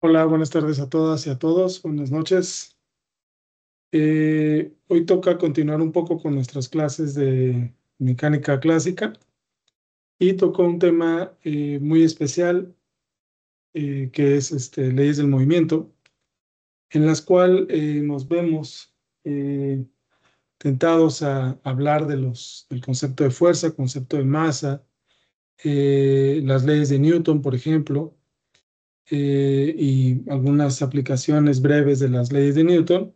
Hola, buenas tardes a todas y a todos. Buenas noches. Hoy toca continuar un poco con nuestras clases de mecánica clásica y tocó un tema muy especial que es leyes del movimiento, en las cuales nos vemos eh, tentados a hablar del concepto de fuerza, concepto de masa, las leyes de Newton, por ejemplo, y algunas aplicaciones breves de las leyes de Newton.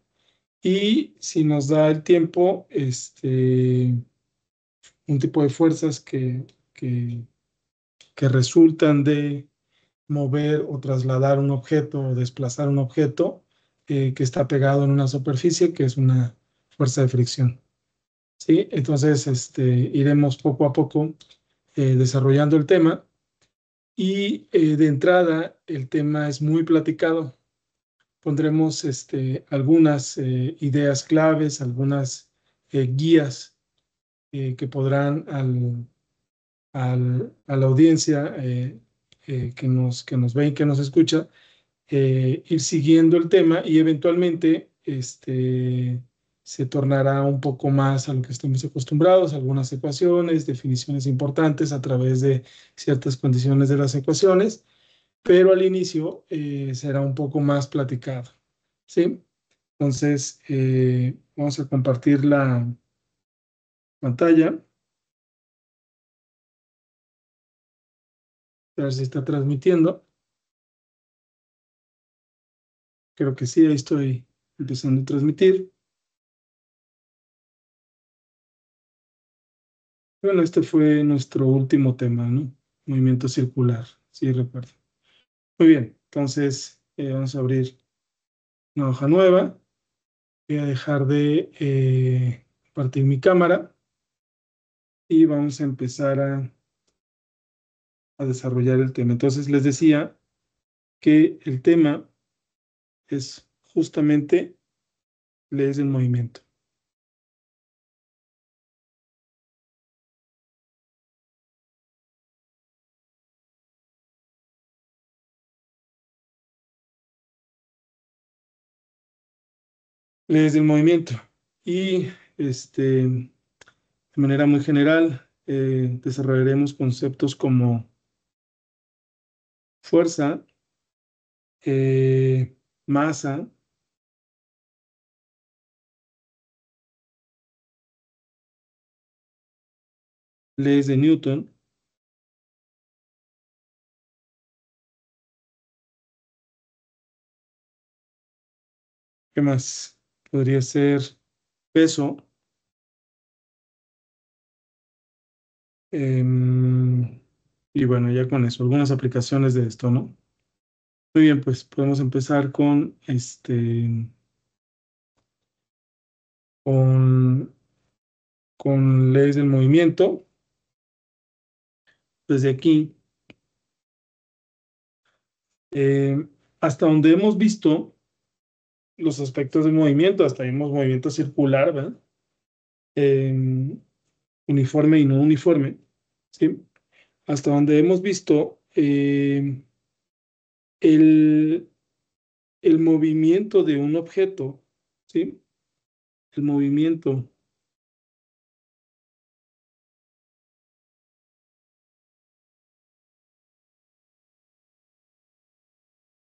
Y si nos da el tiempo, un tipo de fuerzas que resultan de mover o trasladar un objeto o desplazar un objeto que está pegado en una superficie, que es una fuerza de fricción. ¿Sí? Entonces, iremos poco a poco desarrollando el tema. Y de entrada, el tema es muy platicado. Pondremos algunas ideas claves, algunas guías que podrán a la audiencia que nos ve y que nos escucha ir siguiendo el tema y eventualmente se tornará un poco más a lo que estamos acostumbrados, algunas ecuaciones, definiciones importantes a través de ciertas condiciones de las ecuaciones, pero al inicio será un poco más platicado. ¿Sí? Entonces, vamos a compartir la pantalla, a ver si está transmitiendo. Creo que sí, ahí estoy empezando a transmitir. Bueno, este fue nuestro último tema, ¿no? Movimiento circular, sí, recuerdo. Muy bien, entonces vamos a abrir una hoja nueva. Voy a dejar de compartir mi cámara y vamos a empezar a desarrollar el tema. Entonces, les decía que el tema es justamente leyes del movimiento. Leyes del movimiento. Y de manera muy general, desarrollaremos conceptos como fuerza, masa, leyes de Newton. ¿Qué más? Podría ser peso. Y bueno, ya con eso, algunas aplicaciones de esto, ¿no? Muy bien, pues podemos empezar con, con leyes del movimiento. Desde aquí, eh, hasta donde hemos visto los aspectos del movimiento, hasta vimos movimiento circular, ¿verdad? Em, Uniforme y no uniforme, ¿sí? Hasta donde hemos visto el, el movimiento de un objeto, ¿sí? El movimiento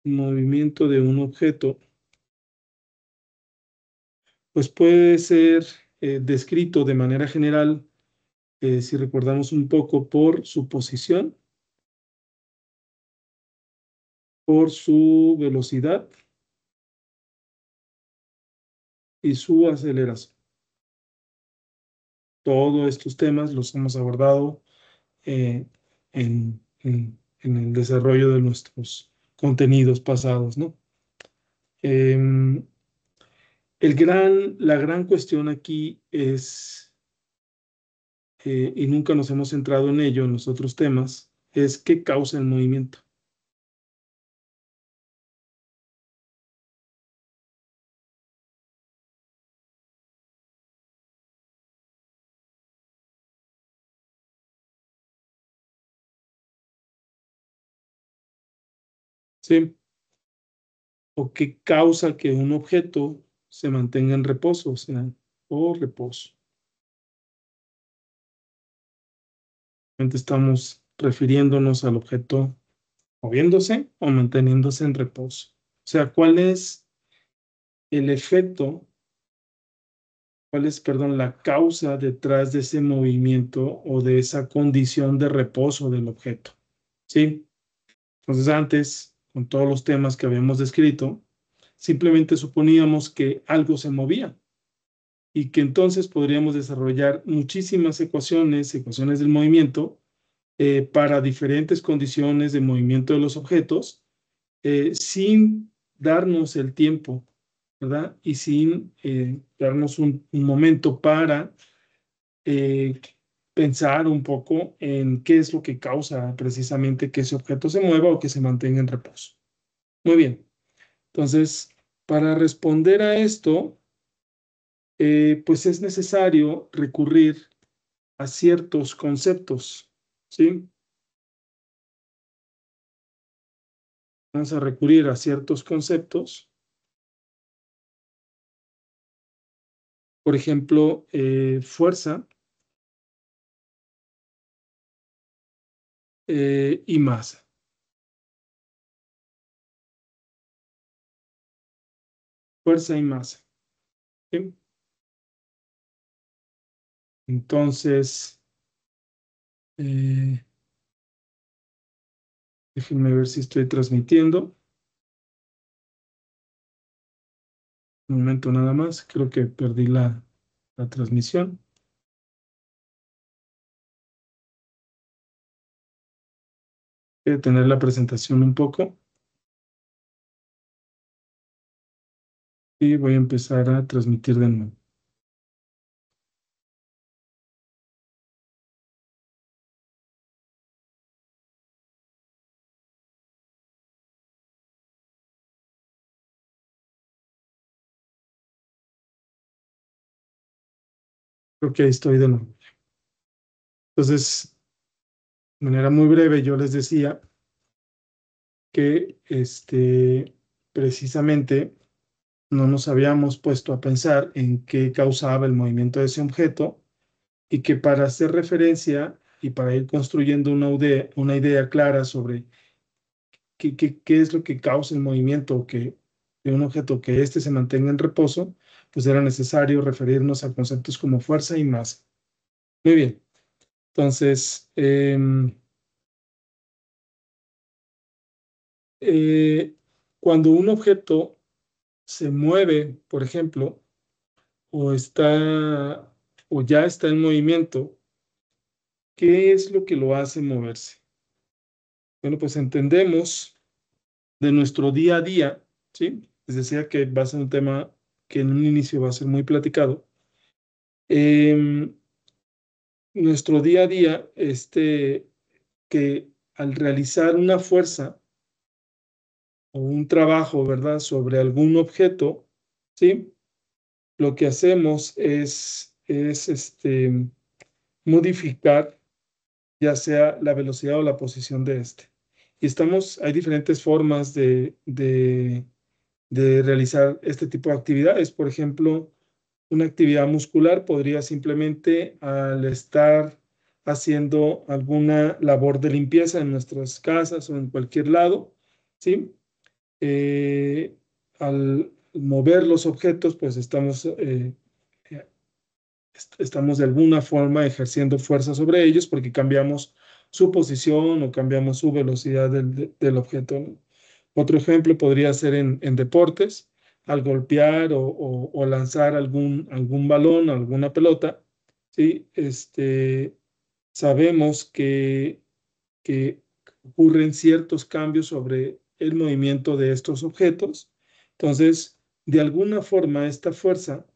de un objeto, pues puede ser descrito de manera general, si recordamos un poco, por su posición, por su velocidad y su aceleración. Todos estos temas los hemos abordado en el desarrollo de nuestros contenidos pasados, ¿no? Em, la gran cuestión aquí es, y nunca nos hemos centrado en ello en los otros temas, es qué causa el movimiento. ¿Sí? o qué causa que un objeto se mantenga en reposo, o sea, o reposo. Estamos refiriéndonos al objeto moviéndose o manteniéndose en reposo. O sea, ¿cuál es el efecto, cuál es, perdón, la causa detrás de ese movimiento o de esa condición de reposo del objeto? ¿Sí? Entonces, antes, con todos los temas que habíamos descrito, simplemente suponíamos que algo se movía y que entonces podríamos desarrollar muchísimas ecuaciones, ecuaciones del movimiento, para diferentes condiciones de movimiento de los objetos, sin darnos el tiempo, ¿verdad? Y sin darnos un momento para eh, pensar un poco en qué es lo que causa precisamente que ese objeto se mueva o que se mantenga en reposo. Muy bien. Entonces, para responder a esto, pues es necesario recurrir a ciertos conceptos, ¿sí? Vamos a recurrir a ciertos conceptos, por ejemplo, fuerza y masa. Fuerza y masa, ¿sí? Entonces, eh, déjenme ver si estoy transmitiendo. Un momento nada más, creo que perdí la transmisión. Voy a tener la presentación un poco y voy a empezar a transmitir de nuevo. Creo que ahí estoy de nuevo. Entonces, de manera muy breve, yo les decía que precisamente no nos habíamos puesto a pensar en qué causaba el movimiento de ese objeto y que para hacer referencia y para ir construyendo una idea clara sobre qué es lo que causa el movimiento de un objeto, que éste se mantenga en reposo, pues era necesario referirnos a conceptos como fuerza y masa. Muy bien. Entonces, cuando un objeto se mueve, por ejemplo, o está o ya está en movimiento, ¿qué es lo que lo hace moverse? Bueno, pues entendemos de nuestro día a día, ¿sí? Les decía que va a ser un tema que en un inicio va a ser muy platicado. Em, Nuestro día a día, que al realizar una fuerza o un trabajo, ¿verdad?, sobre algún objeto, ¿sí? Lo que hacemos es modificar ya sea la velocidad o la posición de este. Y hay diferentes formas de realizar este tipo de actividades. Por ejemplo, una actividad muscular podría simplemente al estar haciendo alguna labor de limpieza en nuestras casas o en cualquier lado, ¿sí? Al mover los objetos, pues estamos de alguna forma ejerciendo fuerza sobre ellos porque cambiamos su posición o cambiamos su velocidad del objeto, ¿no? Otro ejemplo podría ser en deportes, al golpear o lanzar algún balón o alguna pelota, ¿sí? Sabemos que ocurren ciertos cambios sobre el movimiento de estos objetos. Entonces, de alguna forma, esta fuerza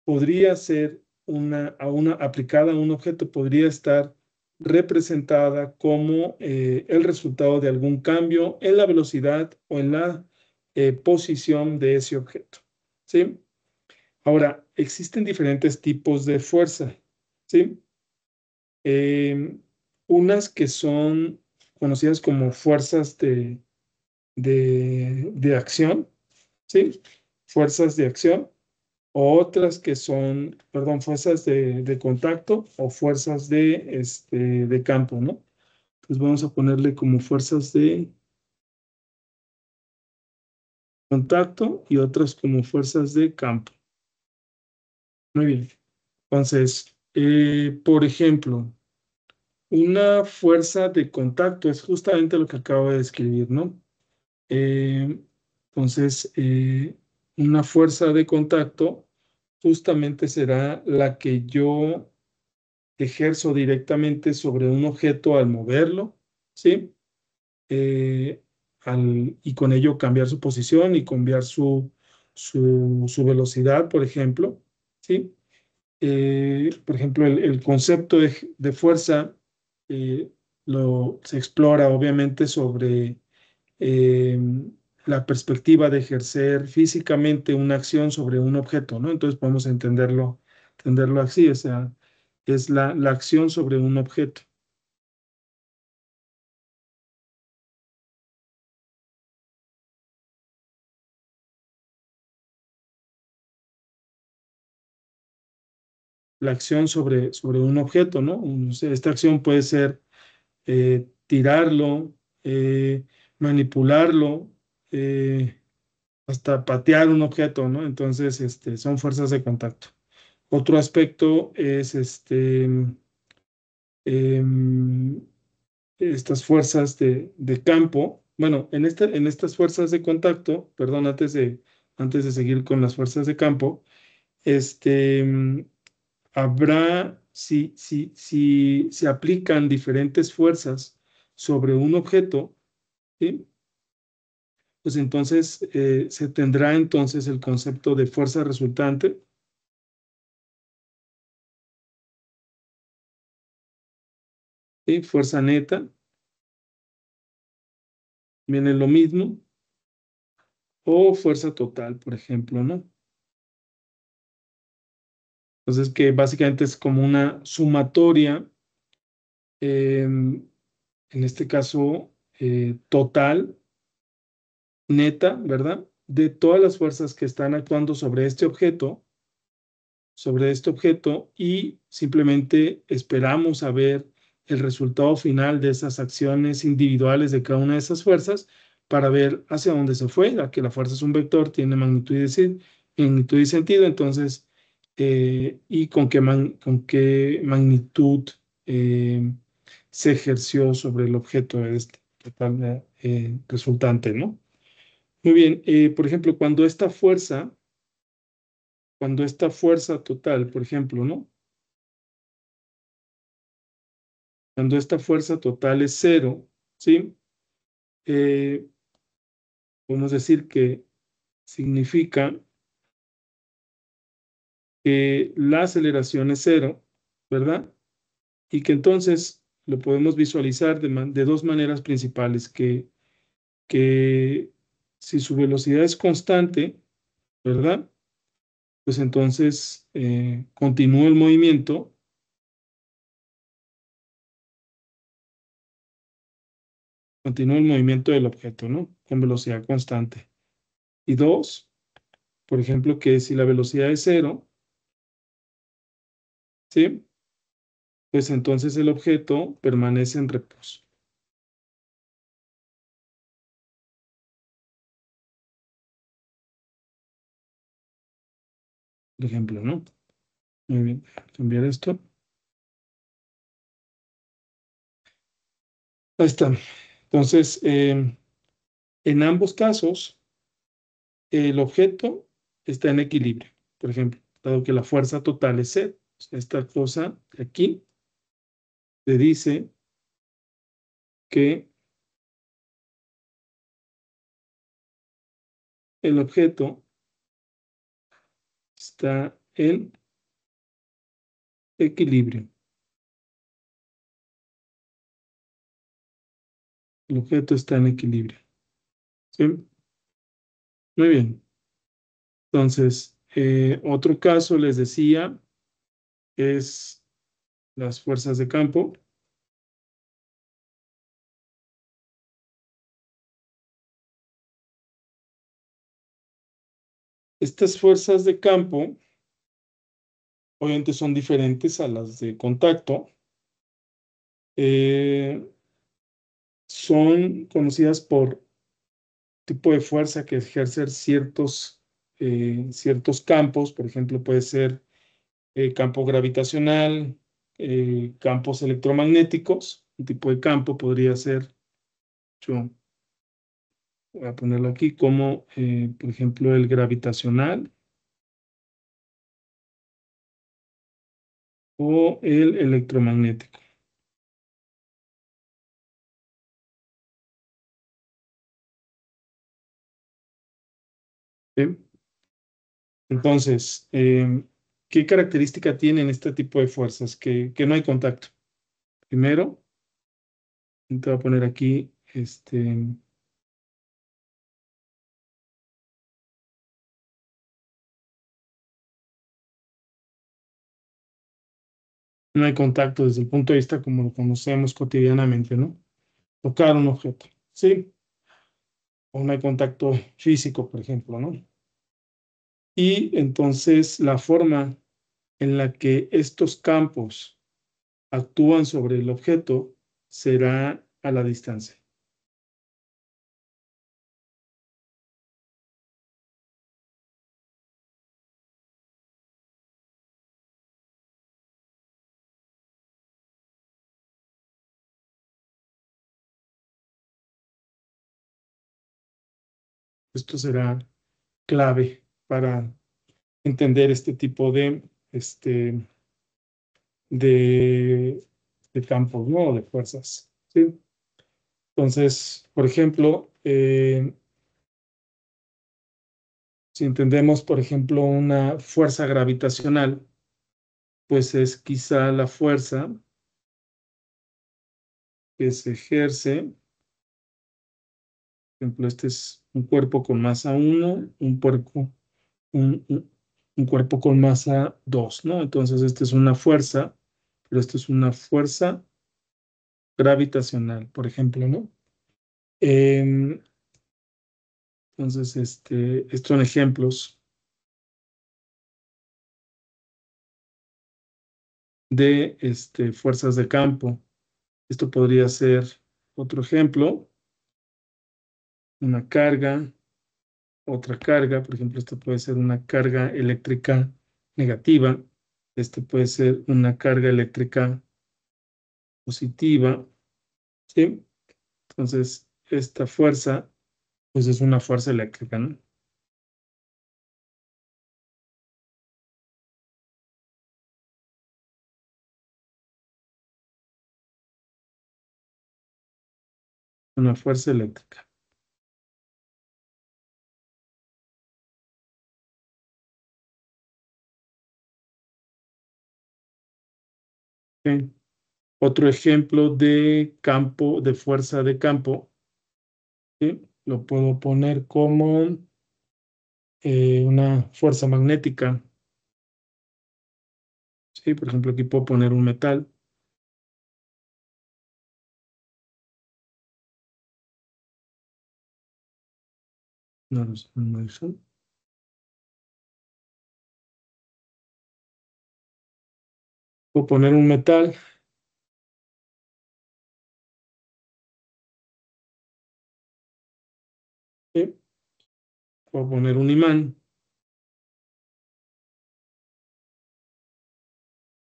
podría ser aplicada a un objeto, podría estar representada como el resultado de algún cambio en la velocidad o en la posición de ese objeto, ¿sí? Ahora, existen diferentes tipos de fuerza, ¿sí? Em, Unas que son conocidas como fuerzas de acción, ¿sí? Fuerzas de acción, o otras que son, perdón, fuerzas de contacto o fuerzas de campo, ¿no? Entonces vamos a ponerle como fuerzas de contacto y otras como fuerzas de campo. Muy bien. Entonces, por ejemplo, una fuerza de contacto es justamente lo que acabo de describir, ¿no? Eh, entonces, una fuerza de contacto justamente será la que yo ejerzo directamente sobre un objeto al moverlo, ¿sí? Eh, y con ello cambiar su posición y cambiar su velocidad, por ejemplo, ¿sí? Por ejemplo, el concepto de fuerza eh, se explora obviamente sobre eh, la perspectiva de ejercer físicamente una acción sobre un objeto, ¿no? Entonces podemos entenderlo así, o sea, es la acción sobre un objeto. La acción sobre un objeto, ¿no? O sea, esta acción puede ser tirarlo, manipularlo, hasta patear un objeto, ¿no? Entonces, son fuerzas de contacto. Otro aspecto es em, estas fuerzas de campo. Bueno, en estas fuerzas de contacto, perdón, antes de seguir con las fuerzas de campo, habrá, si se aplican diferentes fuerzas sobre un objeto, ¿sí? Pues entonces se tendrá entonces el concepto de fuerza resultante y fuerza neta, viene lo mismo, o fuerza total, por ejemplo, ¿no? Entonces que básicamente es como una sumatoria, en este caso total, neta, ¿verdad? De todas las fuerzas que están actuando sobre este objeto y simplemente esperamos a ver el resultado final de esas acciones individuales de cada una de esas fuerzas para ver hacia dónde se fue, ya que la fuerza es un vector, tiene magnitud y sentido, entonces, y con qué magnitud eh, se ejerció sobre el objeto de este total, resultante, ¿no? Muy bien, por ejemplo, cuando esta fuerza total, por ejemplo, ¿no? Cuando esta fuerza total es cero, ¿sí? Eh, Podemos decir que significa que la aceleración es cero, ¿verdad? Y que entonces lo podemos visualizar de dos maneras principales, que si su velocidad es constante, ¿verdad? Pues entonces continúa el movimiento del objeto, ¿no? Con velocidad constante. Y dos, por ejemplo, que si la velocidad es cero, ¿sí? Pues entonces el objeto permanece en reposo, por ejemplo, ¿no? Muy bien, cambiar esto. Ahí está. Entonces, en ambos casos, el objeto está en equilibrio. Por ejemplo, dado que la fuerza total es cero, esta cosa de aquí te dice que el objeto está en equilibrio. El objeto está en equilibrio. ¿Sí? Muy bien. Entonces, otro caso les decía es las fuerzas de campo. Estas fuerzas de campo obviamente son diferentes a las de contacto. Eh, Son conocidas por tipo de fuerza que ejercer ciertos campos. Por ejemplo, puede ser campo gravitacional, campos electromagnéticos. Un tipo de campo podría ser, yo voy a ponerlo aquí como, por ejemplo, el gravitacional o el electromagnético. ¿Sí? Entonces, ¿qué característica tienen este tipo de fuerzas? Que no hay contacto. Primero, te voy a poner aquí, no hay contacto desde el punto de vista como lo conocemos cotidianamente, ¿no? Tocar un objeto, ¿sí? O no hay contacto físico, por ejemplo, ¿no? Y entonces la forma en la que estos campos actúan sobre el objeto será a la distancia. Esto será clave para entender este tipo de, de campos, ¿no? De fuerzas, ¿sí? Entonces, por ejemplo, si entendemos, por ejemplo, una fuerza gravitacional, pues es quizá la fuerza que se ejerce. Por ejemplo, este es un cuerpo con masa uno, un, un- un cuerpo con masa 2, ¿no? Entonces, esta es una fuerza, pero esto es una fuerza gravitacional, por ejemplo, ¿no? Em, entonces, estos son ejemplos de fuerzas de campo. Esto podría ser otro ejemplo, una carga, otra carga, por ejemplo, esto puede ser una carga eléctrica negativa, este puede ser una carga eléctrica positiva, ¿sí? Entonces, esta fuerza, pues es una fuerza eléctrica, ¿no? Una fuerza eléctrica. ¿Sí? Otro ejemplo de campo, de fuerza de campo, ¿sí? Lo puedo poner como una fuerza magnética, ¿sí? Por ejemplo, aquí puedo poner un metal, no es eso. Puedo poner un metal, ¿sí? Puedo poner un imán,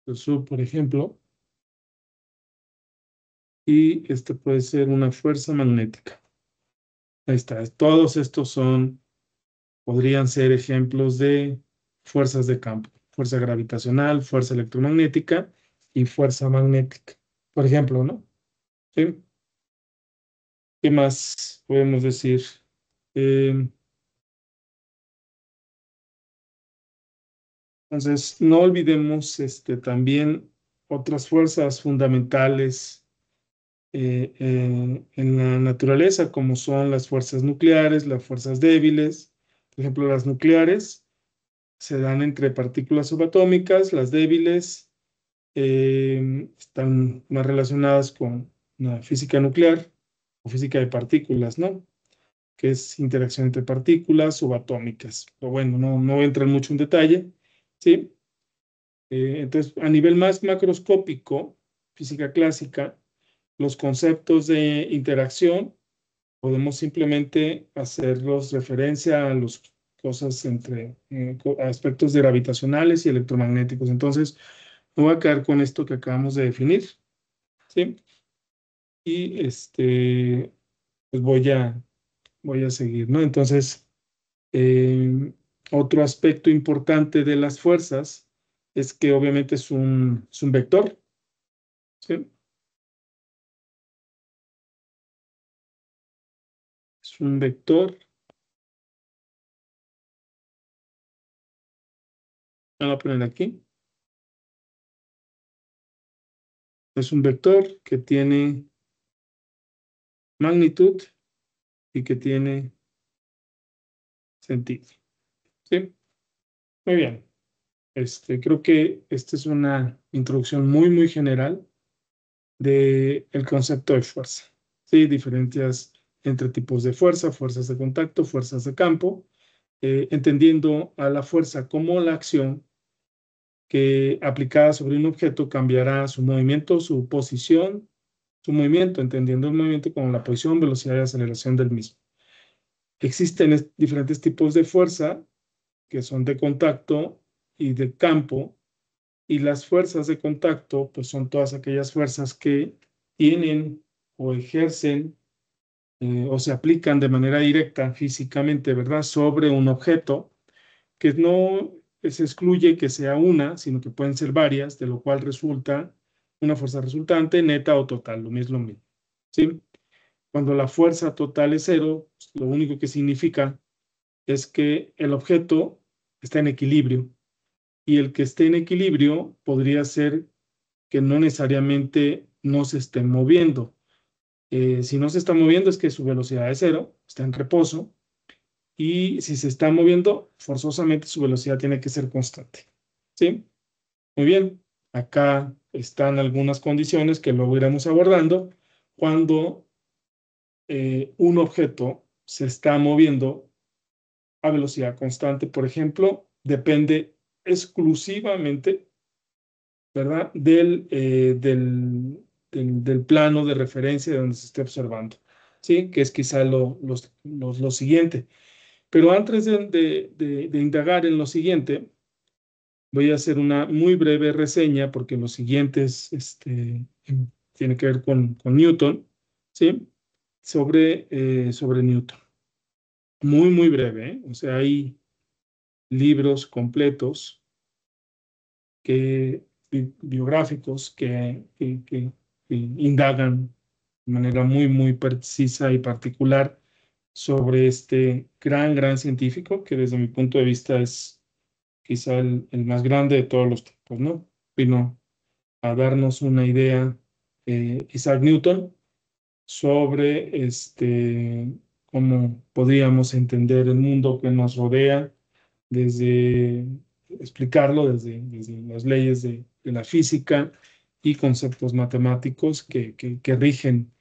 el sub, por ejemplo, y este puede ser una fuerza magnética. Ahí está. Todos estos podrían ser ejemplos de fuerzas de campo. Fuerza gravitacional, fuerza electromagnética y fuerza magnética. Por ejemplo, ¿no? ¿Sí? ¿Qué más podemos decir? Eh, entonces, no olvidemos también otras fuerzas fundamentales en la naturaleza, como son las fuerzas nucleares, las fuerzas débiles. Por ejemplo, las nucleares se dan entre partículas subatómicas, las débiles están más relacionadas con la física nuclear o física de partículas, ¿no? que es interacción entre partículas subatómicas. Pero bueno, no voy a entrar mucho en detalle, ¿sí? Entonces, a nivel más macroscópico, física clásica, los conceptos de interacción podemos simplemente hacerlos referencia a las cosas entre aspectos de gravitacionales y electromagnéticos. Entonces, me voy a quedar con esto que acabamos de definir, ¿sí? Y pues voy a seguir, ¿no? Entonces, eh, otro aspecto importante de las fuerzas es que obviamente es un vector, ¿sí? Es un vector. Voy a poner aquí. Es un vector que tiene magnitud y que tiene sentido, ¿sí? Muy bien. Creo que esta es una introducción muy, muy general del concepto de fuerza, ¿sí? Diferencias entre tipos de fuerza, fuerzas de contacto, fuerzas de campo, entendiendo a la fuerza como la acción que aplicada sobre un objeto cambiará su movimiento, su posición, su movimiento, entendiendo el movimiento como la posición, velocidad y aceleración del mismo. Existen diferentes tipos de fuerza que son de contacto y de campo, y las fuerzas de contacto pues son todas aquellas fuerzas que tienen o ejercen o se aplican de manera directa físicamente, ¿verdad?, sobre un objeto, que no se excluye que sea una, sino que pueden ser varias, de lo cual resulta una fuerza resultante, neta o total, lo mismo, ¿sí? Cuando la fuerza total es cero, pues, lo único que significa es que el objeto está en equilibrio, y el que esté en equilibrio podría ser que no necesariamente no se esté moviendo. Si no se está moviendo es que su velocidad es cero, está en reposo, y si se está moviendo, forzosamente su velocidad tiene que ser constante. ¿Sí? Muy bien. Acá están algunas condiciones que luego iremos abordando cuando un objeto se está moviendo a velocidad constante, por ejemplo, depende exclusivamente, ¿verdad?, del plano de referencia de donde se esté observando, ¿sí? Que es quizá lo siguiente. Pero antes de indagar en lo siguiente, voy a hacer una muy breve reseña, porque lo siguiente tiene que ver con Newton, ¿sí? Sobre Newton. Muy, muy breve, ¿eh? O sea, hay libros completos biográficos que indagan de manera muy, muy precisa y particular sobre este gran, gran científico que desde mi punto de vista es quizá el más grande de todos los tiempos, ¿no? Vino a darnos una idea, Isaac Newton, sobre cómo podríamos entender el mundo que nos rodea, desde explicarlo desde las leyes de la física y conceptos matemáticos que rigen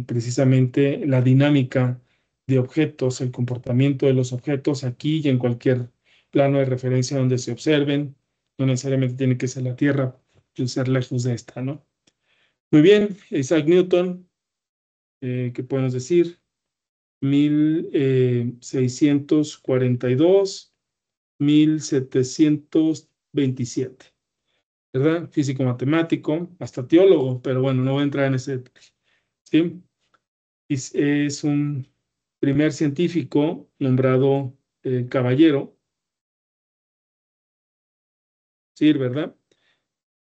precisamente la dinámica de objetos, el comportamiento de los objetos aquí y en cualquier plano de referencia donde se observen. No necesariamente tiene que ser la Tierra, puede ser lejos de esta, ¿no? Muy bien, Isaac Newton, ¿qué podemos decir? 1642, 1727, ¿verdad? Físico matemático, hasta teólogo, pero bueno, no voy a entrar en ese detalle, ¿sí? Es un primer científico nombrado caballero, ¿sí? ¿Verdad?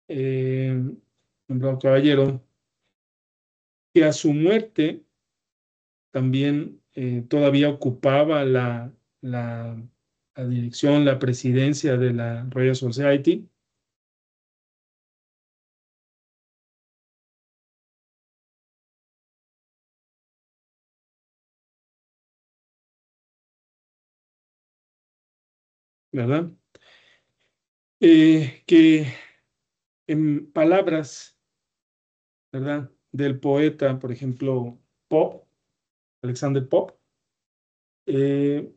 Eh, Nombrado caballero, que a su muerte también todavía ocupaba la, la dirección, la presidencia de la Royal Society, ¿verdad? Que en palabras, ¿verdad?, del poeta, por ejemplo, Pope, Alexander Pope, eh,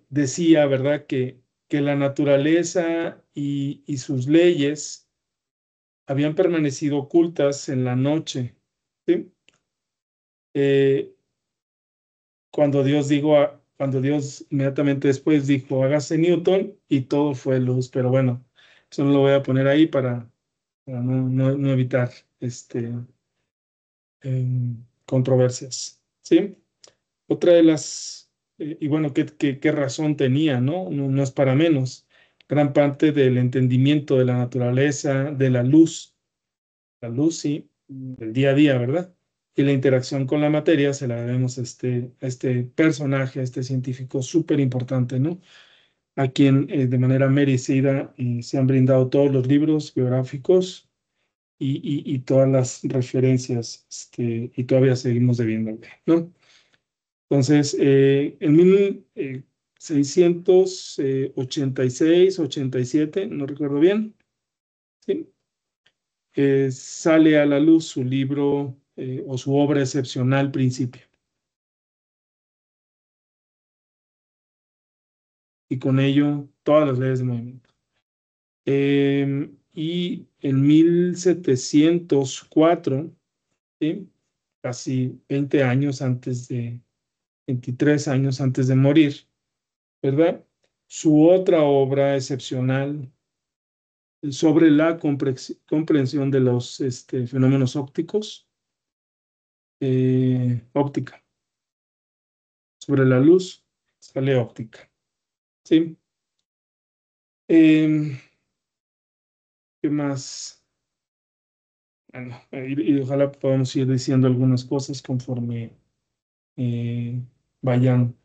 decía, ¿verdad?, que la naturaleza y sus leyes habían permanecido ocultas en la noche, ¿sí? Eh, cuando Dios inmediatamente después dijo, hágase Newton, y todo fue luz, pero bueno, eso no lo voy a poner ahí para no evitar controversias, ¿sí? Otra de las, y bueno, ¿qué razón tenía, ¿no? No es para menos. Gran parte del entendimiento de la naturaleza, de la luz, sí, del día a día, ¿verdad? Y la interacción con la materia se la debemos a este personaje, a este científico súper importante, ¿no? A quien de manera merecida se han brindado todos los libros biográficos y todas las referencias, y todavía seguimos debiéndole, ¿no? Entonces, en 1686, 87, no recuerdo bien, ¿sí? Sale a la luz su libro o su obra excepcional, Principia, y con ello todas las leyes de movimiento. Y en 1704, ¿sí?, casi 20 años antes 23 años antes de morir, ¿verdad? Su otra obra excepcional sobre la comprensión de los fenómenos ópticos, óptica, sobre la luz, sale óptica, ¿sí? Em, ¿Qué más? Bueno, y ojalá podamos ir diciendo algunas cosas conforme eh, vayan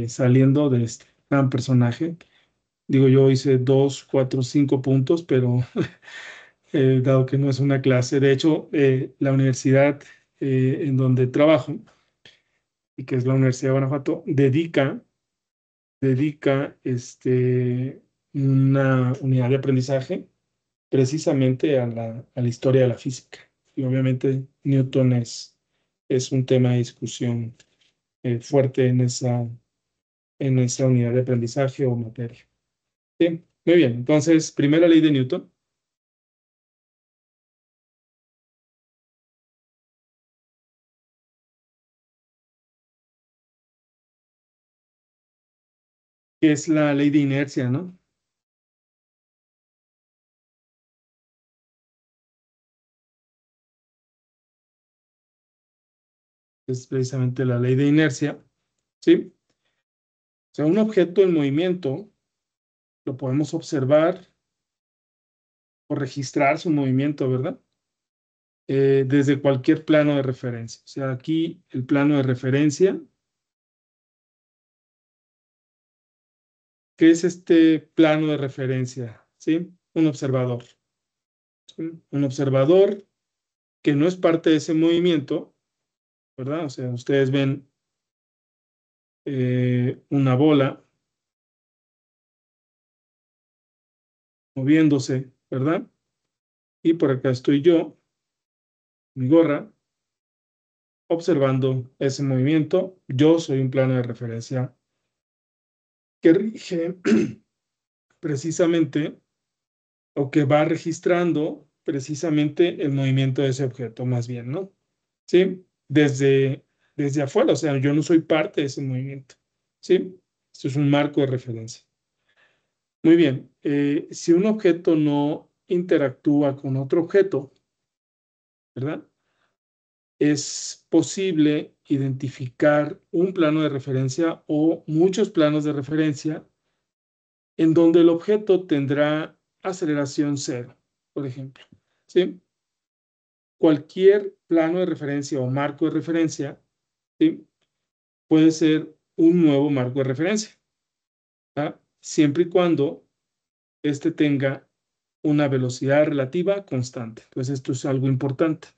saliendo de este gran personaje. Digo, yo hice 2, 4, 5 puntos, pero dado que no es una clase, de hecho, la universidad en donde trabajo, y que es la Universidad de Guanajuato, dedica una unidad de aprendizaje precisamente a la historia de la física. Y obviamente Newton es un tema de discusión fuerte en esa unidad de aprendizaje o materia. Sí, muy bien. Entonces, primera ley de Newton, que es la ley de inercia, ¿no? Es precisamente la ley de inercia, ¿sí? O sea, un objeto en movimiento lo podemos observar o registrar su movimiento, ¿verdad? Desde cualquier plano de referencia. O sea, aquí el plano de referencia, ¿qué es este plano de referencia? ¿Sí? Un observador. ¿Sí? Un observador que no es parte de ese movimiento, ¿verdad? O sea, ustedes ven una bola moviéndose, ¿verdad? Y por acá estoy yo, mi gorra, observando ese movimiento. Yo soy un plano de referencia que rige precisamente o que va registrando precisamente el movimiento de ese objeto, más bien, ¿no? ¿Sí? Desde afuera, o sea, yo no soy parte de ese movimiento, ¿sí? Esto es un marco de referencia. Muy bien, si un objeto no interactúa con otro objeto, ¿verdad? Es posible identificar un plano de referencia o muchos planos de referencia en donde el objeto tendrá aceleración cero, por ejemplo, ¿sí? Cualquier plano de referencia o marco de referencia, ¿sí?, puede ser un nuevo marco de referencia, ¿tá? Siempre y cuando éste tenga una velocidad relativa constante. Entonces, esto es algo importante.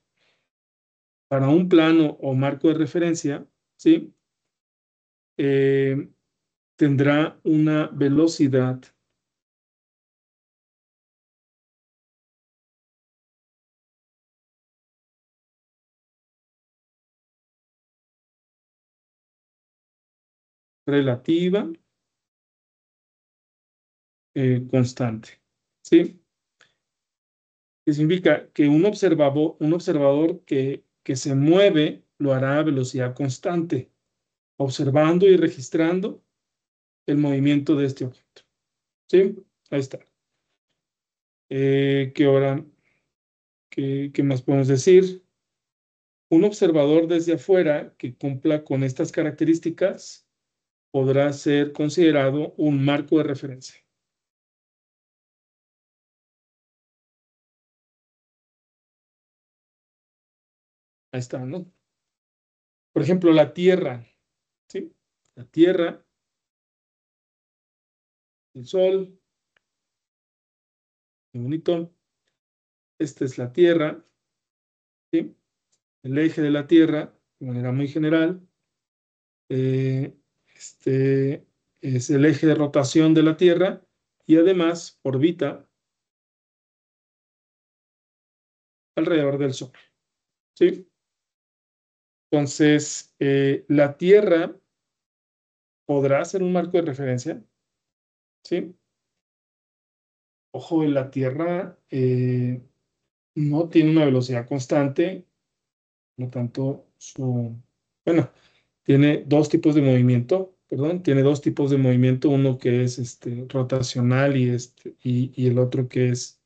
Para un plano o marco de referencia, ¿sí?, eh, tendrá una velocidad relativa constante. ¿Sí? Que significa que un observador que se mueve lo hará a velocidad constante, observando y registrando el movimiento de este objeto. ¿Sí? Ahí está. ¿Qué hora? ¿Qué más podemos decir? Un observador desde afuera que cumpla con estas características podrá ser considerado un marco de referencia. Ahí está, ¿no? Por ejemplo, la Tierra, ¿sí? La Tierra, el Sol, muy bonito. Esta es la Tierra, ¿sí? El eje de la Tierra, de manera muy general. eh, este es el eje de rotación de la Tierra y además orbita alrededor del Sol, ¿sí? Entonces, la Tierra podrá ser un marco de referencia, ¿sí? Ojo, la Tierra no tiene una velocidad constante, por lo tanto, bueno, tiene dos tipos de movimiento, perdón, tiene dos tipos de movimiento, uno que es rotacional y el otro que es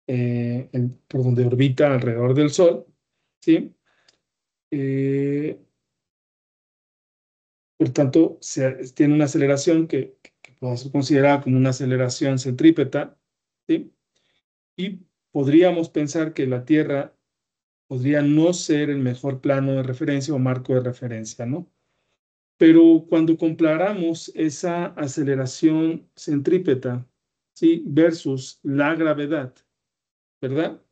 por donde orbita alrededor del Sol, ¿sí? Eh, por tanto, tiene una aceleración que puede ser considerada como una aceleración centrípeta, ¿sí? Y podríamos pensar que la Tierra podría no ser el mejor plano de referencia o marco de referencia, ¿no? Pero cuando comparamos esa aceleración centrípeta, ¿sí? Versus la gravedad, ¿verdad?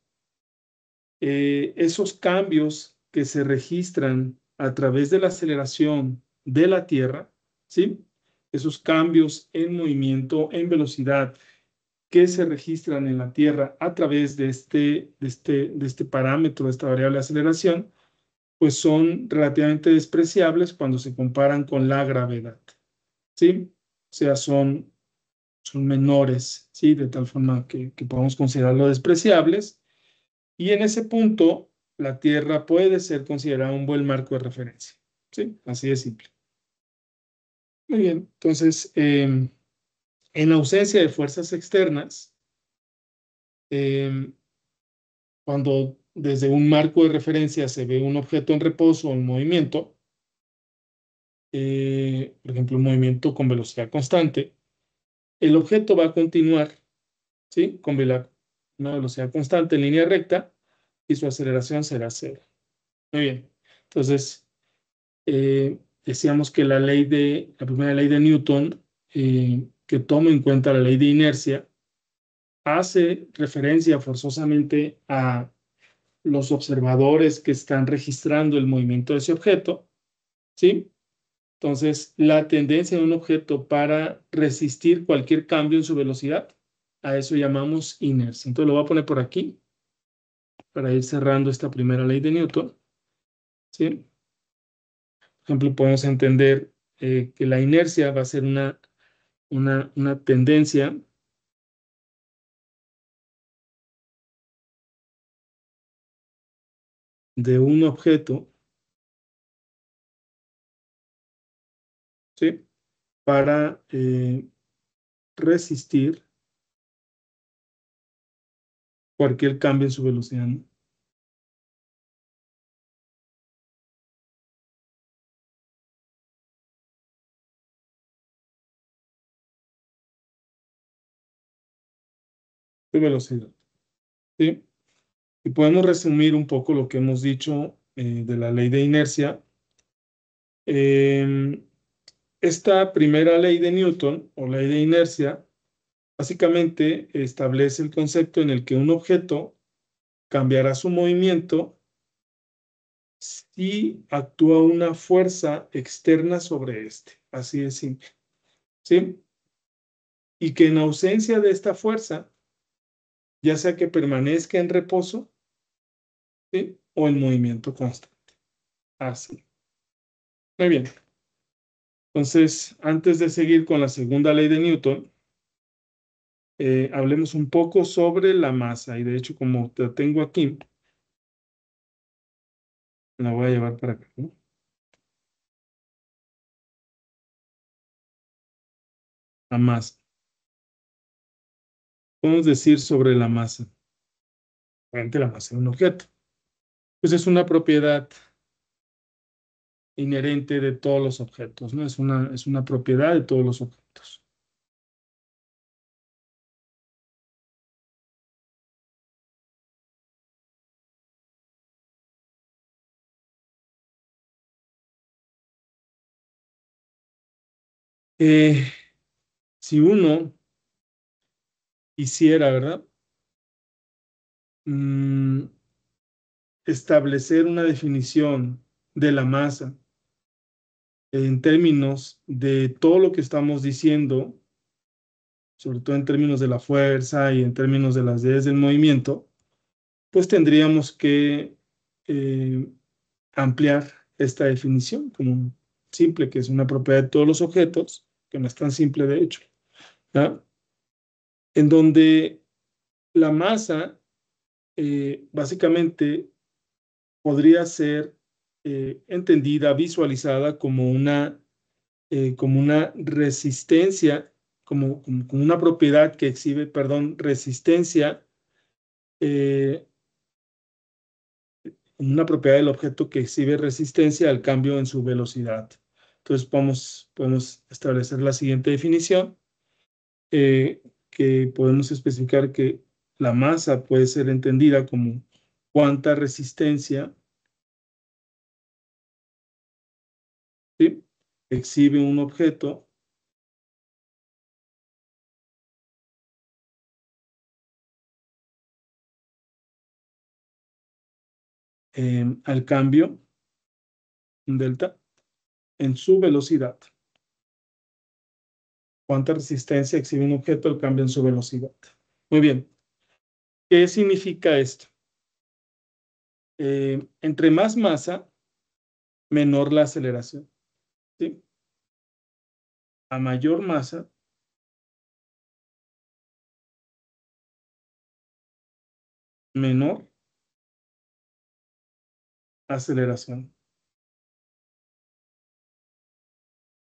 Esos cambios que se registran a través de la aceleración de la Tierra, ¿sí? Esos cambios en movimiento, en velocidad, que se registran en la Tierra a través de este parámetro, de esta variable de aceleración, pues son relativamente despreciables cuando se comparan con la gravedad, ¿sí? O sea, son menores, ¿sí? De tal forma que podemos considerarlo despreciables. Y en ese punto, la Tierra puede ser considerada un buen marco de referencia, ¿sí? Así de simple. Muy bien, entonces, en ausencia de fuerzas externas, em, cuando desde un marco de referencia se ve un objeto en reposo o en movimiento, por ejemplo, un movimiento con velocidad constante, el objeto va a continuar, ¿sí? Con una velocidad constante en línea recta y su aceleración será cero. Muy bien. Entonces, decíamos que la primera ley de Newton, que toma en cuenta la ley de inercia, hace referencia forzosamente a los observadores que están registrando el movimiento de ese objeto, ¿sí? Entonces, la tendencia de un objeto para resistir cualquier cambio en su velocidad, a eso llamamos inercia. Entonces, lo voy a poner por aquí para ir cerrando esta primera ley de Newton, ¿sí? Por ejemplo, podemos entender que la inercia va a ser una tendencia de un objeto, ¿sí? Para resistir cualquier cambio en su velocidad, ¿no? De velocidad, ¿sí? Y podemos resumir un poco lo que hemos dicho de la ley de inercia. Em, Esta primera ley de Newton o ley de inercia básicamente establece el concepto en el que un objeto cambiará su movimiento si actúa una fuerza externa sobre este. Así de simple, ¿sí? Y que en ausencia de esta fuerza, ya sea que permanezca en reposo, ¿sí? O en movimiento constante. Así. Muy bien. Entonces, antes de seguir con la segunda ley de Newton, hablemos un poco sobre la masa. Y de hecho, como te tengo aquí, la voy a llevar para acá, ¿no? La masa. Podemos decir sobre la masa. Obviamente la masa de un objeto. Pues es una propiedad inherente de todos los objetos, ¿no? Es una propiedad de todos los objetos. Eh, si uno quisiera, ¿verdad? Mm, establecer una definición de la masa en términos de todo lo que estamos diciendo, sobre todo en términos de la fuerza y en términos de las leyes del movimiento, pues tendríamos que eh, ampliar esta definición como simple, que es una propiedad de todos los objetos, que no es tan simple de hecho, ¿ya? En donde la masa básicamente podría ser entendida, visualizada como una resistencia, como una propiedad que exhibe, perdón, resistencia, eh, una propiedad del objeto que exhibe resistencia al cambio en su velocidad. Entonces podemos establecer la siguiente definición, que podemos especificar que la masa puede ser entendida como cuánta resistencia, ¿sí?, exhibe un objeto al cambio, un delta, en su velocidad. ¿Cuánta resistencia exhibe un objeto al cambio en su velocidad? Muy bien. ¿Qué significa esto? Entre más masa, menor la aceleración, ¿sí? A mayor masa, menor aceleración,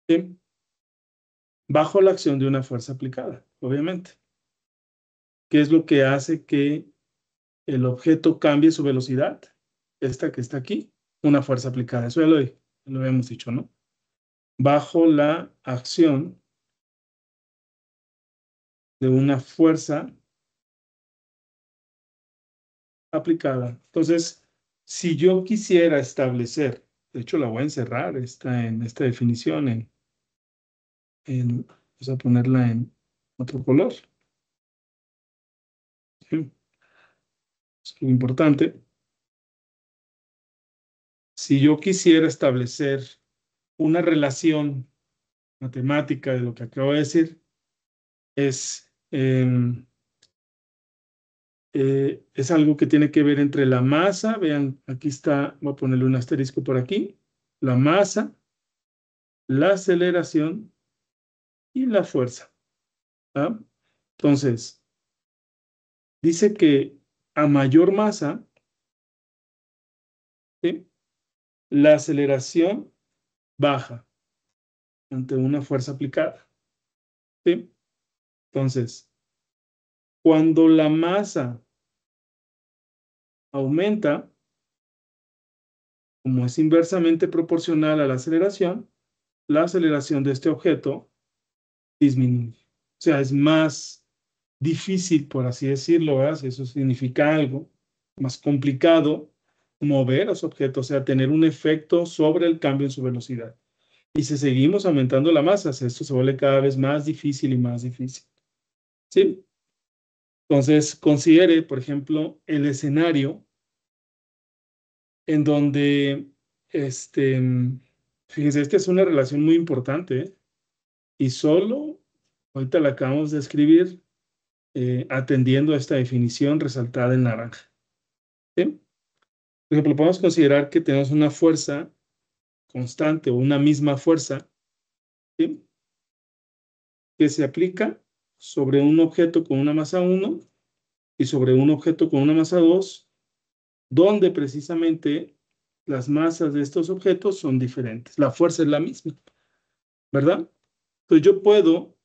¿sí? Bajo la acción de una fuerza aplicada, obviamente. ¿Qué es lo que hace que el objeto cambie su velocidad? Esta que está aquí, una fuerza aplicada. Eso ya lo habíamos dicho, ¿no? Bajo la acción de una fuerza aplicada. Entonces, si yo quisiera establecer, de hecho la voy a encerrar en esta definición, vamos a ponerla en otro color, ¿sí? Es muy importante. Si yo quisiera establecer una relación matemática de lo que acabo de decir, es algo que tiene que ver entre la masa, vean, aquí está, voy a ponerle un asterisco por aquí, la masa, la aceleración y la fuerza, ¿ah? Entonces, dice que a mayor masa, ¿sí?, la aceleración baja ante una fuerza aplicada, ¿sí? Entonces, cuando la masa aumenta, como es inversamente proporcional a la aceleración de este objeto disminuye. O sea, es más difícil, por así decirlo, ¿verdad? Si eso significa algo, más complicado mover los objetos, o sea, tener un efecto sobre el cambio en su velocidad. Y si seguimos aumentando la masa, esto se vuelve cada vez más difícil y más difícil, ¿sí? Entonces, considere, por ejemplo, el escenario en donde, este, fíjense, esta es una relación muy importante, ¿eh? Y solo, ahorita la acabamos de escribir, atendiendo a esta definición resaltada en naranja, ¿sí? Por ejemplo, podemos considerar que tenemos una fuerza constante o una misma fuerza ¿sí? Que se aplica sobre un objeto con una masa 1 y sobre un objeto con una masa 2, donde precisamente las masas de estos objetos son diferentes. La fuerza es la misma, ¿verdad? Entonces yo puedo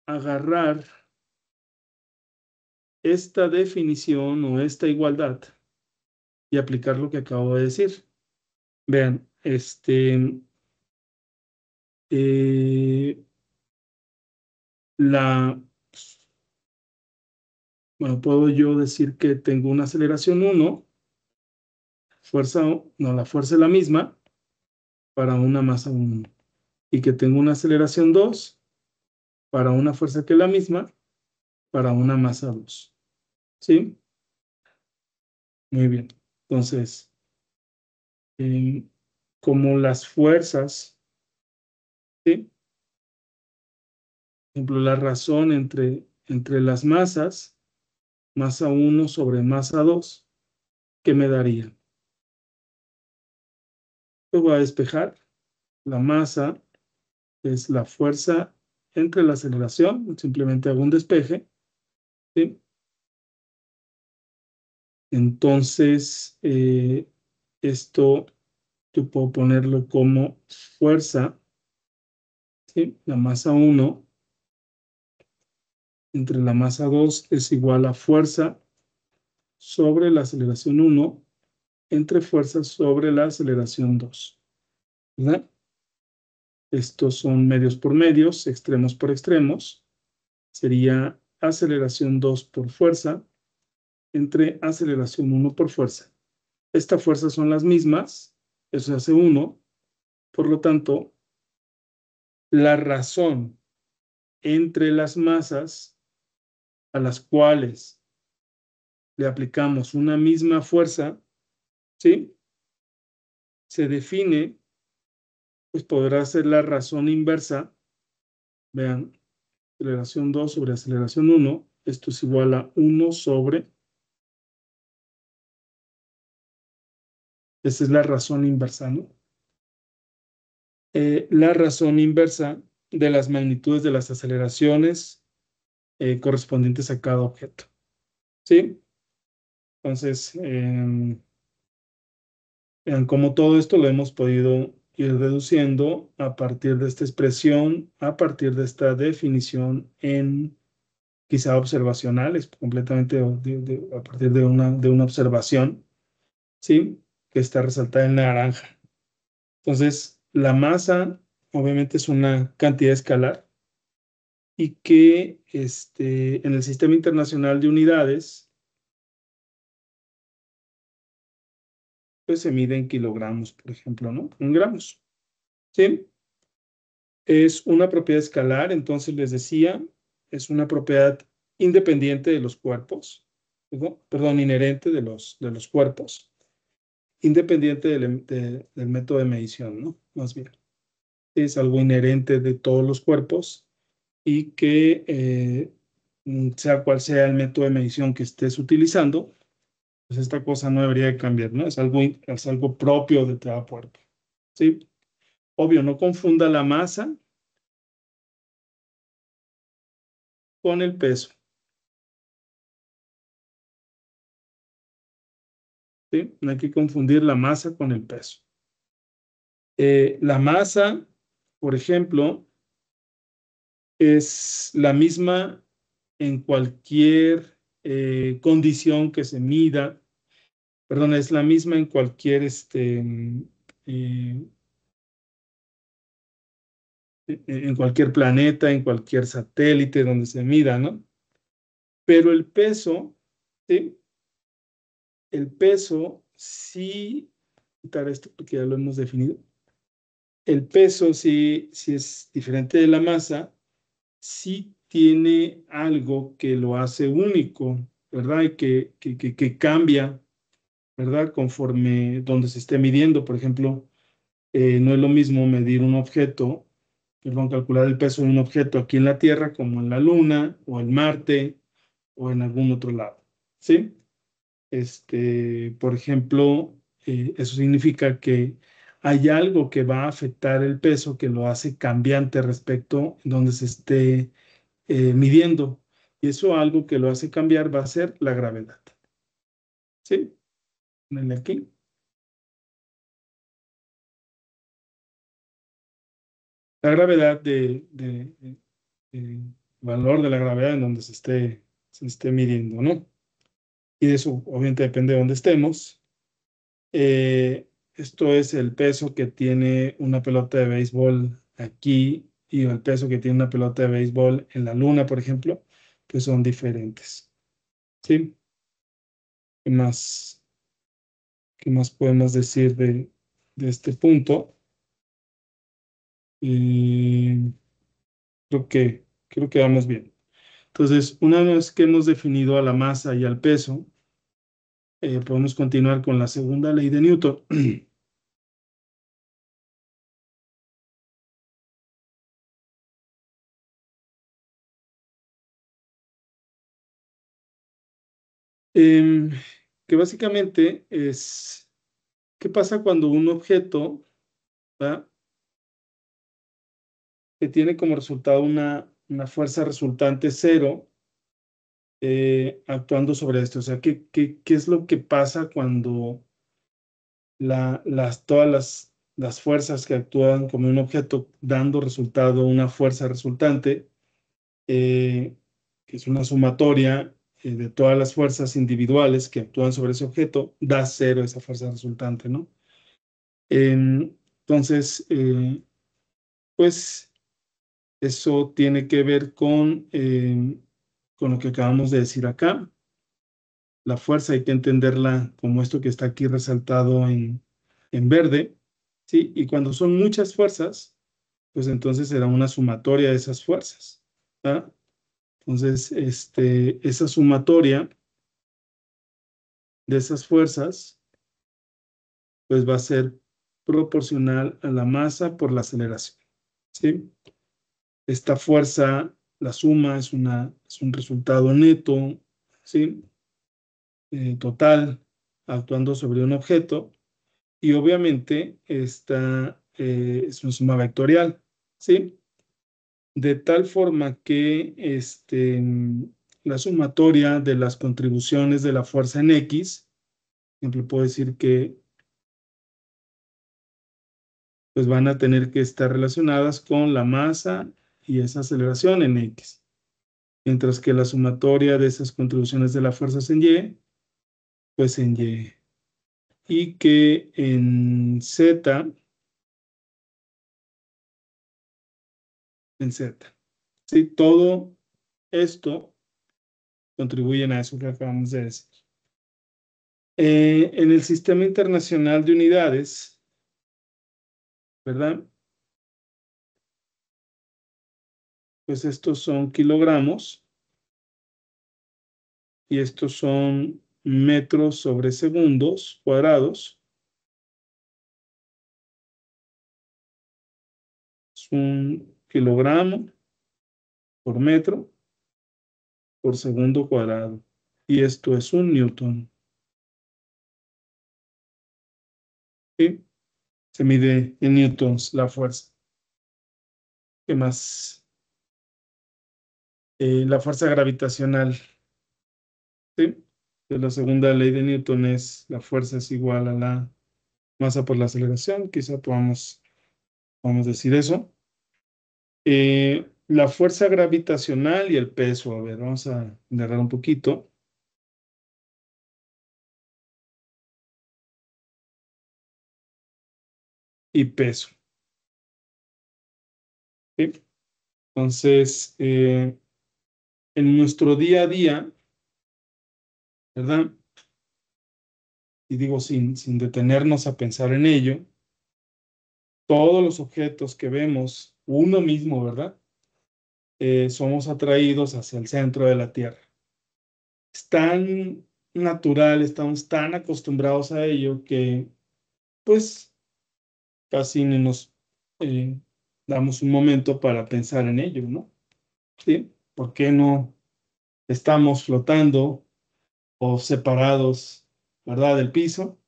agarrar esta definición o esta igualdad y aplicar lo que acabo de decir. Vean, eh, la, bueno, puedo yo decir que tengo una aceleración 1, fuerza, no, la fuerza es la misma para una masa 1, y que tengo una aceleración 2 para una fuerza que es la misma para una masa 2. ¿Sí? Muy bien. Entonces, em, como las fuerzas, ¿sí? Por ejemplo, la razón entre las masas, masa 1 sobre masa 2, ¿qué me daría? Pues voy a despejar. La masa es la fuerza entre la aceleración, simplemente hago un despeje, ¿sí? Entonces, esto yo puedo ponerlo como fuerza, ¿sí? La masa 1 entre la masa 2 es igual a fuerza sobre la aceleración 1 entre fuerza sobre la aceleración 2, ¿verdad? Estos son medios por medios, extremos por extremos. Sería aceleración 2 por fuerza entre aceleración 1 por fuerza. Estas fuerzas son las mismas, eso hace 1. Por lo tanto, la razón entre las masas a las cuales le aplicamos una misma fuerza, ¿sí? Se define, pues podrá ser la razón inversa. Vean, aceleración 2 sobre aceleración 1, esto es igual a 1 sobre, esa es la razón inversa, ¿no? La razón inversa de las magnitudes de las aceleraciones correspondientes a cada objeto, ¿sí? Entonces, vean cómo todo esto lo hemos podido ir reduciendo a partir de esta expresión, a partir de esta definición en quizá observacionales, completamente a partir de una observación, ¿sí? Que está resaltada en naranja. Entonces, la masa obviamente es una cantidad escalar y que en el Sistema Internacional de Unidades, pues se mide en kilogramos, por ejemplo, ¿no? En gramos, ¿sí? Es una propiedad escalar, entonces les decía, es una propiedad independiente de los cuerpos, perdón, inherente de los cuerpos, independiente del método de medición, ¿no? Más bien, es algo inherente de todos los cuerpos y que sea cual sea el método de medición que estés utilizando, pues esta cosa no debería de cambiar, ¿no? Es algo propio de cada cuerpo, ¿sí? Obvio, no confunda la masa con el peso, ¿sí? No hay que confundir la masa con el peso. La masa, por ejemplo, es la misma en cualquier condición que se mida, perdón, es la misma en cualquier, eh, en cualquier planeta, en cualquier satélite donde se mida, ¿no? Pero el peso, ¿sí? El peso sí, quitar esto porque ya lo hemos definido. El peso sí es diferente de la masa, sí tiene algo que lo hace único, ¿verdad? Y que cambia, ¿verdad? Conforme donde se esté midiendo. Por ejemplo, no es lo mismo medir un objeto, perdón, calcular el peso de un objeto aquí en la Tierra como en la Luna o en Marte o en algún otro lado, ¿sí? Por ejemplo, eso significa que hay algo que va a afectar el peso que lo hace cambiante respecto en donde se esté midiendo. Y eso algo que lo hace cambiar va a ser la gravedad. ¿Sí? Ponle aquí. La gravedad valor de la gravedad en donde se esté midiendo, ¿no? Y de eso obviamente depende de dónde estemos. Esto es el peso que tiene una pelota de béisbol aquí y el peso que tiene una pelota de béisbol en la luna, por ejemplo, pues son diferentes. ¿Sí? ¿Qué más, qué más podemos decir de este punto? Y creo que vamos bien. Entonces, una vez que hemos definido a la masa y al peso, podemos continuar con la segunda ley de Newton. Em, que básicamente es, ¿qué pasa cuando un objeto, ¿verdad?, que tiene como resultado una fuerza resultante cero, actuando sobre esto? O sea, ¿qué es lo que pasa cuando todas las fuerzas que actúan como un objeto dando resultado una fuerza resultante, eh, que es una sumatoria de todas las fuerzas individuales que actúan sobre ese objeto, da cero esa fuerza resultante, ¿no? Entonces, pues eso tiene que ver con lo que acabamos de decir acá. La fuerza hay que entenderla como esto que está aquí resaltado en verde, ¿sí? Y cuando son muchas fuerzas, pues entonces será una sumatoria de esas fuerzas, ¿verdad? Entonces, esa sumatoria de esas fuerzas, pues va a ser proporcional a la masa por la aceleración, ¿sí? Esta fuerza, la suma, es un resultado neto, ¿sí? Total, actuando sobre un objeto, y obviamente esta es una suma vectorial, ¿sí? De tal forma que la sumatoria de las contribuciones de la fuerza en X, por ejemplo, puedo decir que pues van a tener que estar relacionadas con la masa y esa aceleración en X, mientras que la sumatoria de esas contribuciones de las fuerzas en Y, pues en Y, y que en Z, ¿sí? Todo esto contribuyen a eso que acabamos de decir. En el Sistema Internacional de Unidades, ¿verdad? Pues estos son kilogramos y estos son metros sobre segundos cuadrados. Es un kilogramo por metro por segundo cuadrado. Y esto es un newton. ¿Sí? Se mide en newtons la fuerza. ¿Qué más? La fuerza gravitacional. ¿Sí? Pues la segunda ley de Newton es la fuerza es igual a la masa por la aceleración. Quizá podamos decir eso. La fuerza gravitacional y el peso. A ver, vamos a narrar un poquito. Y peso. ¿Sí? Entonces, en nuestro día a día, ¿verdad? Y digo sin detenernos a pensar en ello, todos los objetos que vemos, uno mismo, ¿verdad? Somos atraídos hacia el centro de la Tierra. Es tan natural, estamos tan acostumbrados a ello que, pues, casi ni nos eh, damos un momento para pensar en ello, ¿no? ¿Sí? ¿Por qué no estamos flotando o separados, ¿verdad?, del piso?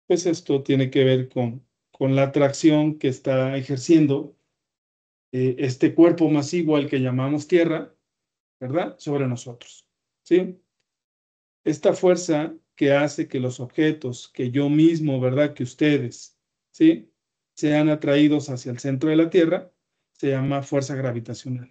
Pues esto tiene que ver con con la atracción que está ejerciendo este cuerpo masivo al que llamamos Tierra, ¿verdad? Sobre nosotros, ¿sí? Esta fuerza que hace que los objetos, que yo mismo, ¿verdad? Que ustedes, ¿sí? Sean atraídos hacia el centro de la Tierra, se llama fuerza gravitacional.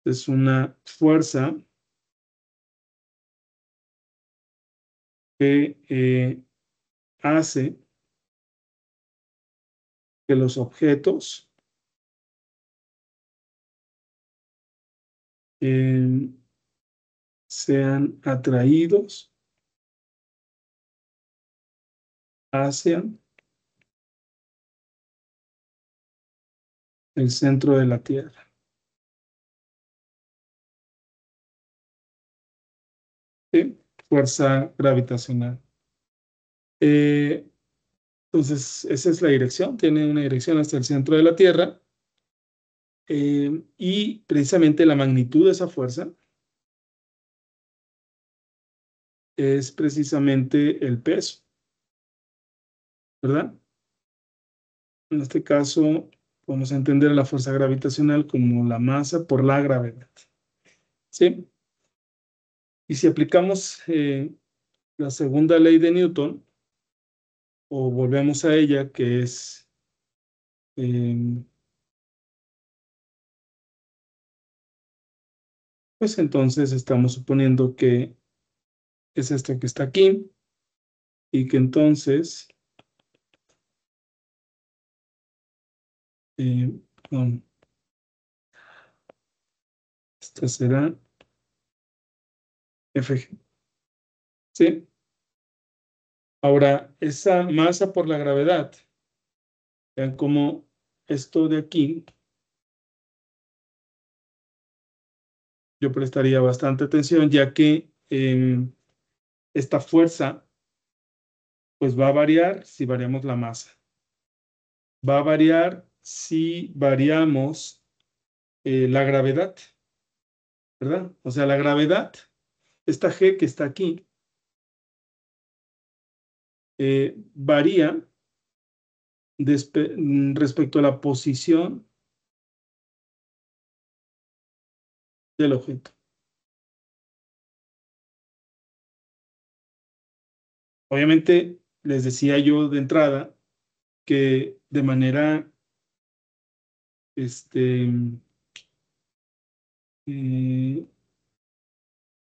Es una fuerza que hace que los objetos eh, sean atraídos hacia el centro de la Tierra. ¿Sí? Fuerza gravitacional. Eh, entonces, esa es la dirección, tiene una dirección hasta el centro de la Tierra y precisamente la magnitud de esa fuerza es precisamente el peso, ¿verdad? En este caso, podemos entender la fuerza gravitacional como la masa por la gravedad, ¿sí? Y si aplicamos la segunda ley de Newton, o volvemos a ella, que es, eh, pues entonces estamos suponiendo que es esto que está aquí, y que entonces, eh, no, esta será Fg, ¿sí? Ahora, esa masa por la gravedad, vean cómo esto de aquí, yo prestaría bastante atención, ya que esta fuerza, pues va a variar si variamos la masa. Va a variar si variamos la gravedad, ¿verdad? O sea, la gravedad, esta G que está aquí, varía respecto a la posición del objeto. Obviamente, les decía yo de entrada que de manera este, eh,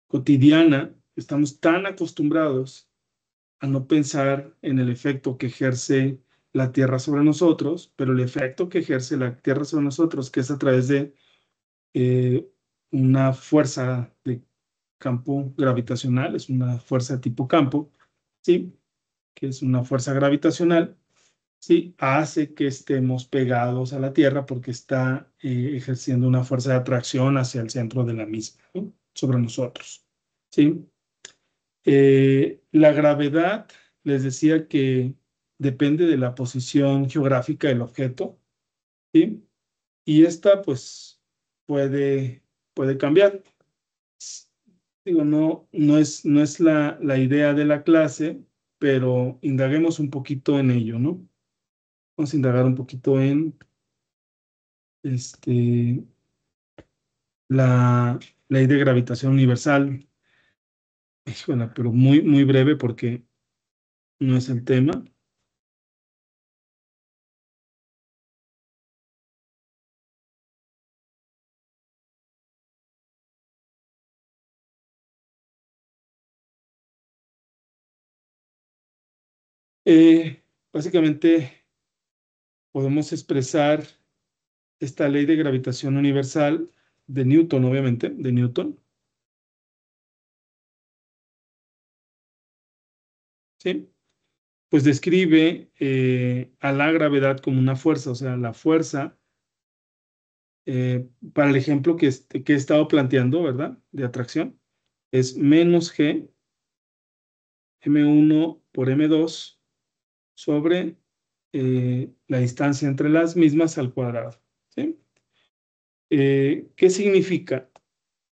cotidiana estamos tan acostumbrados a no pensar en el efecto que ejerce la Tierra sobre nosotros, pero el efecto que ejerce la Tierra sobre nosotros, que es a través de una fuerza de campo gravitacional, es una fuerza de tipo campo, ¿sí? Que es una fuerza gravitacional, ¿sí? Hace que estemos pegados a la Tierra porque está ejerciendo una fuerza de atracción hacia el centro de la misma, ¿no? Sobre nosotros, ¿sí? La gravedad, les decía que depende de la posición geográfica del objeto, ¿sí? Y esta, pues, puede cambiar. Digo, no es la idea de la clase, pero indaguemos un poquito en ello, ¿no? Vamos a indagar un poquito en este, la ley de gravitación universal. Híjole, pero muy breve porque no es el tema. Básicamente podemos expresar esta ley de gravitación universal de Newton, obviamente, de Newton, ¿sí? Pues describe a la gravedad como una fuerza, o sea, la fuerza, para el ejemplo que he estado planteando, ¿verdad? De atracción, es menos G, M1 por M2 sobre la distancia entre las mismas al cuadrado, ¿sí? ¿Qué significa?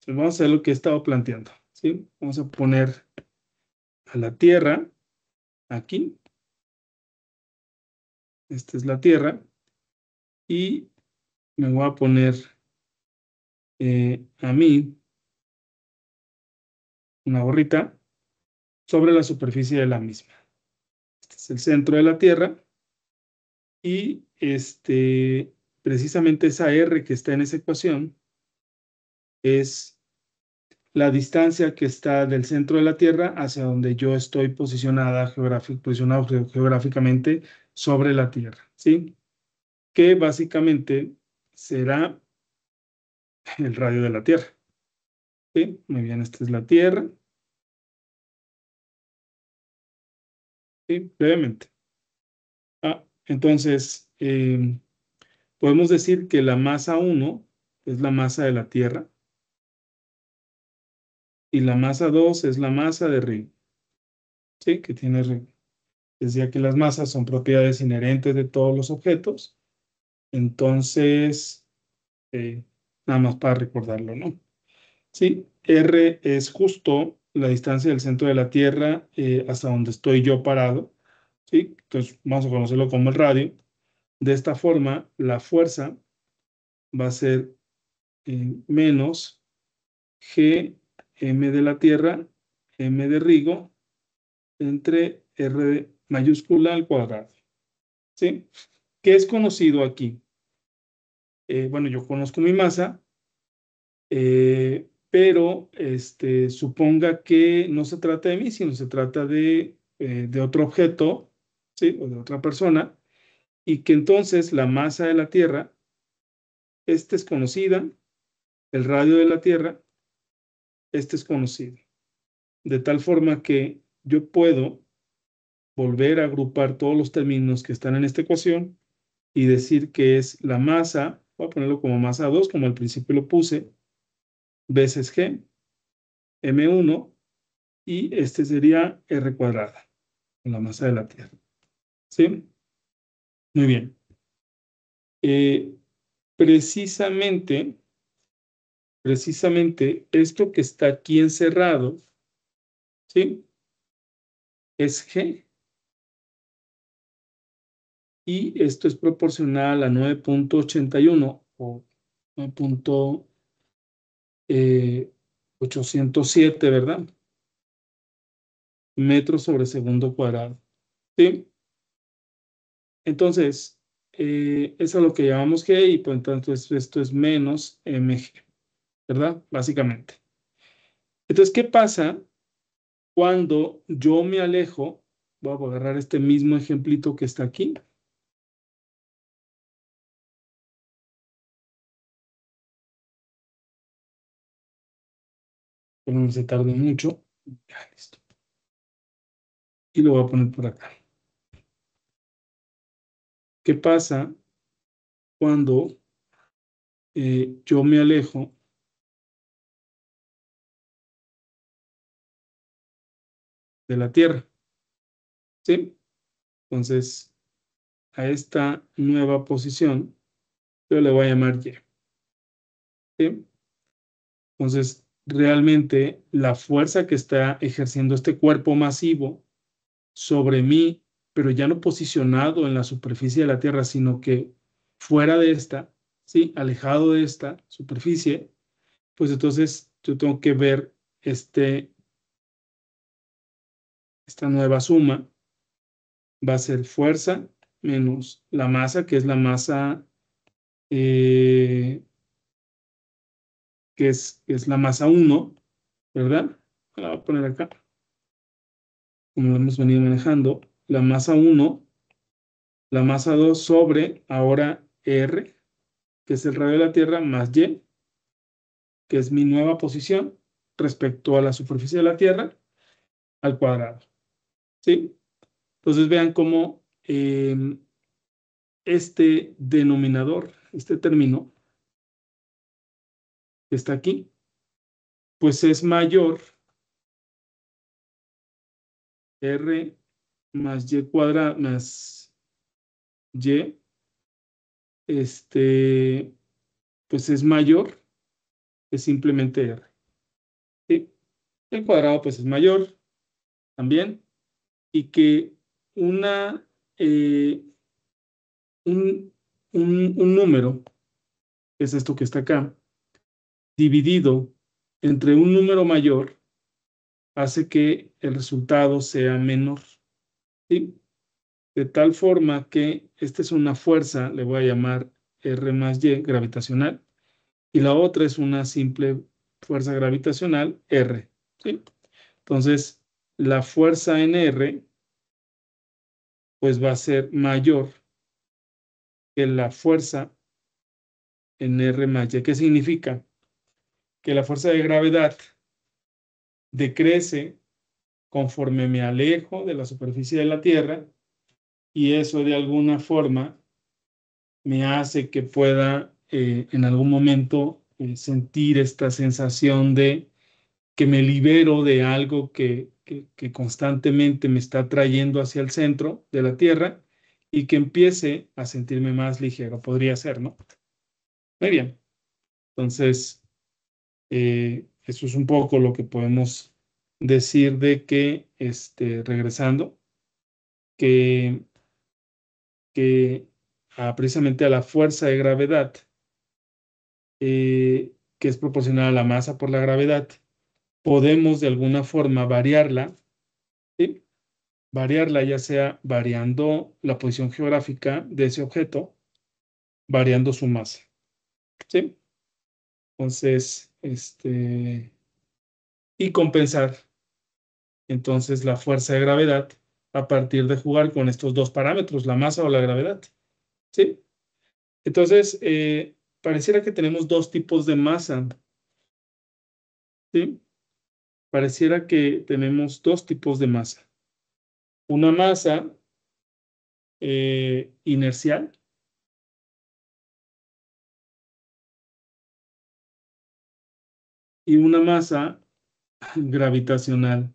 Pues vamos a ver lo que he estado planteando, ¿sí? Vamos a poner a la Tierra aquí. Esta es la Tierra. Y me voy a poner a mí una gorrita sobre la superficie de la misma. Este es el centro de la Tierra. Y precisamente esa R que está en esa ecuación es la distancia que está del centro de la Tierra hacia donde yo estoy posicionado geográficamente sobre la Tierra, ¿sí? Que básicamente será el radio de la Tierra, ¿sí? Muy bien, esta es la Tierra, ¿sí? Brevemente. Entonces, podemos decir que la masa 1 es la masa de la Tierra y la masa 2 es la masa de Ring, ¿sí? Que tiene Ring. Decía que las masas son propiedades inherentes de todos los objetos. Entonces, nada más para recordarlo, ¿no? Sí, R es justo la distancia del centro de la Tierra hasta donde estoy yo parado, ¿sí? Entonces, vamos a conocerlo como el radio. De esta forma, la fuerza va a ser menos G M de la Tierra, M de Rigo, entre R mayúscula al cuadrado, ¿sí? ¿Qué es conocido aquí? Bueno, yo conozco mi masa, pero suponga que no se trata de mí, sino se trata de otro objeto, ¿sí? O de otra persona, y que entonces la masa de la Tierra, esta es conocida, el radio de la Tierra, este es conocido. De tal forma que yo puedo volver a agrupar todos los términos que están en esta ecuación y decir que es la masa, voy a ponerlo como masa 2, como al principio lo puse, veces G, M1, y este sería R cuadrada, la masa de la Tierra. ¿Sí? Muy bien. Eh, precisamente, precisamente esto que está aquí encerrado, ¿sí? Es G. Y esto es proporcional a 9.81 o 9.807, ¿verdad? Metros sobre segundo cuadrado. ¿Sí? Entonces, eso es lo que llamamos G y por tanto esto es menos mg, ¿verdad? Básicamente. Entonces, ¿qué pasa cuando yo me alejo? Voy a agarrar este mismo ejemplito que está aquí. Que no se tarde mucho. Ya, listo. Y lo voy a poner por acá. ¿Qué pasa cuando yo me alejo de la Tierra? ¿Sí? Entonces, a esta nueva posición, yo le voy a llamar Y. ¿Sí? Entonces, realmente la fuerza que está ejerciendo este cuerpo masivo sobre mí, pero ya no posicionado en la superficie de la Tierra, sino que fuera de esta, ¿sí? Alejado de esta superficie, pues entonces yo tengo que ver esta nueva suma va a ser fuerza menos la masa, que es la masa, eh, que es la masa 1, ¿verdad? La voy a poner acá, como lo hemos venido manejando. La masa 1, la masa 2 sobre ahora R, que es el radio de la Tierra, más Y, que es mi nueva posición respecto a la superficie de la Tierra, al cuadrado. ¿Sí? Entonces vean cómo este denominador, este término que está aquí, pues es mayor R más Y cuadrado más Y, pues es mayor que simplemente R. ¿Sí? El cuadrado pues es mayor también. Y que una, eh, un, un número, que es esto que está acá, dividido entre un número mayor, hace que el resultado sea menor. ¿Sí? De tal forma que esta es una fuerza, le voy a llamar R más Y, gravitacional, y la otra es una simple fuerza gravitacional, R. ¿Sí? Entonces, la fuerza en R, pues va a ser mayor que la fuerza en R más Y. ¿Qué significa? Que la fuerza de gravedad decrece conforme me alejo de la superficie de la Tierra y eso de alguna forma me hace que pueda en algún momento sentir esta sensación de que me libero de algo que constantemente me está trayendo hacia el centro de la Tierra y que empiece a sentirme más ligero. Podría ser, ¿no? Muy bien. Entonces, eso es un poco lo que podemos decir de que, regresando, que, que precisamente a la fuerza de gravedad, que es proporcional a la masa por la gravedad, podemos de alguna forma variarla, ¿sí? Variarla ya sea variando la posición geográfica de ese objeto, variando su masa, ¿sí? Entonces, y compensar entonces la fuerza de gravedad a partir de jugar con estos dos parámetros, la masa o la gravedad, ¿sí? Entonces, pareciera que tenemos dos tipos de masa, ¿sí? Pareciera que tenemos dos tipos de masa. Una masa inercial y una masa gravitacional.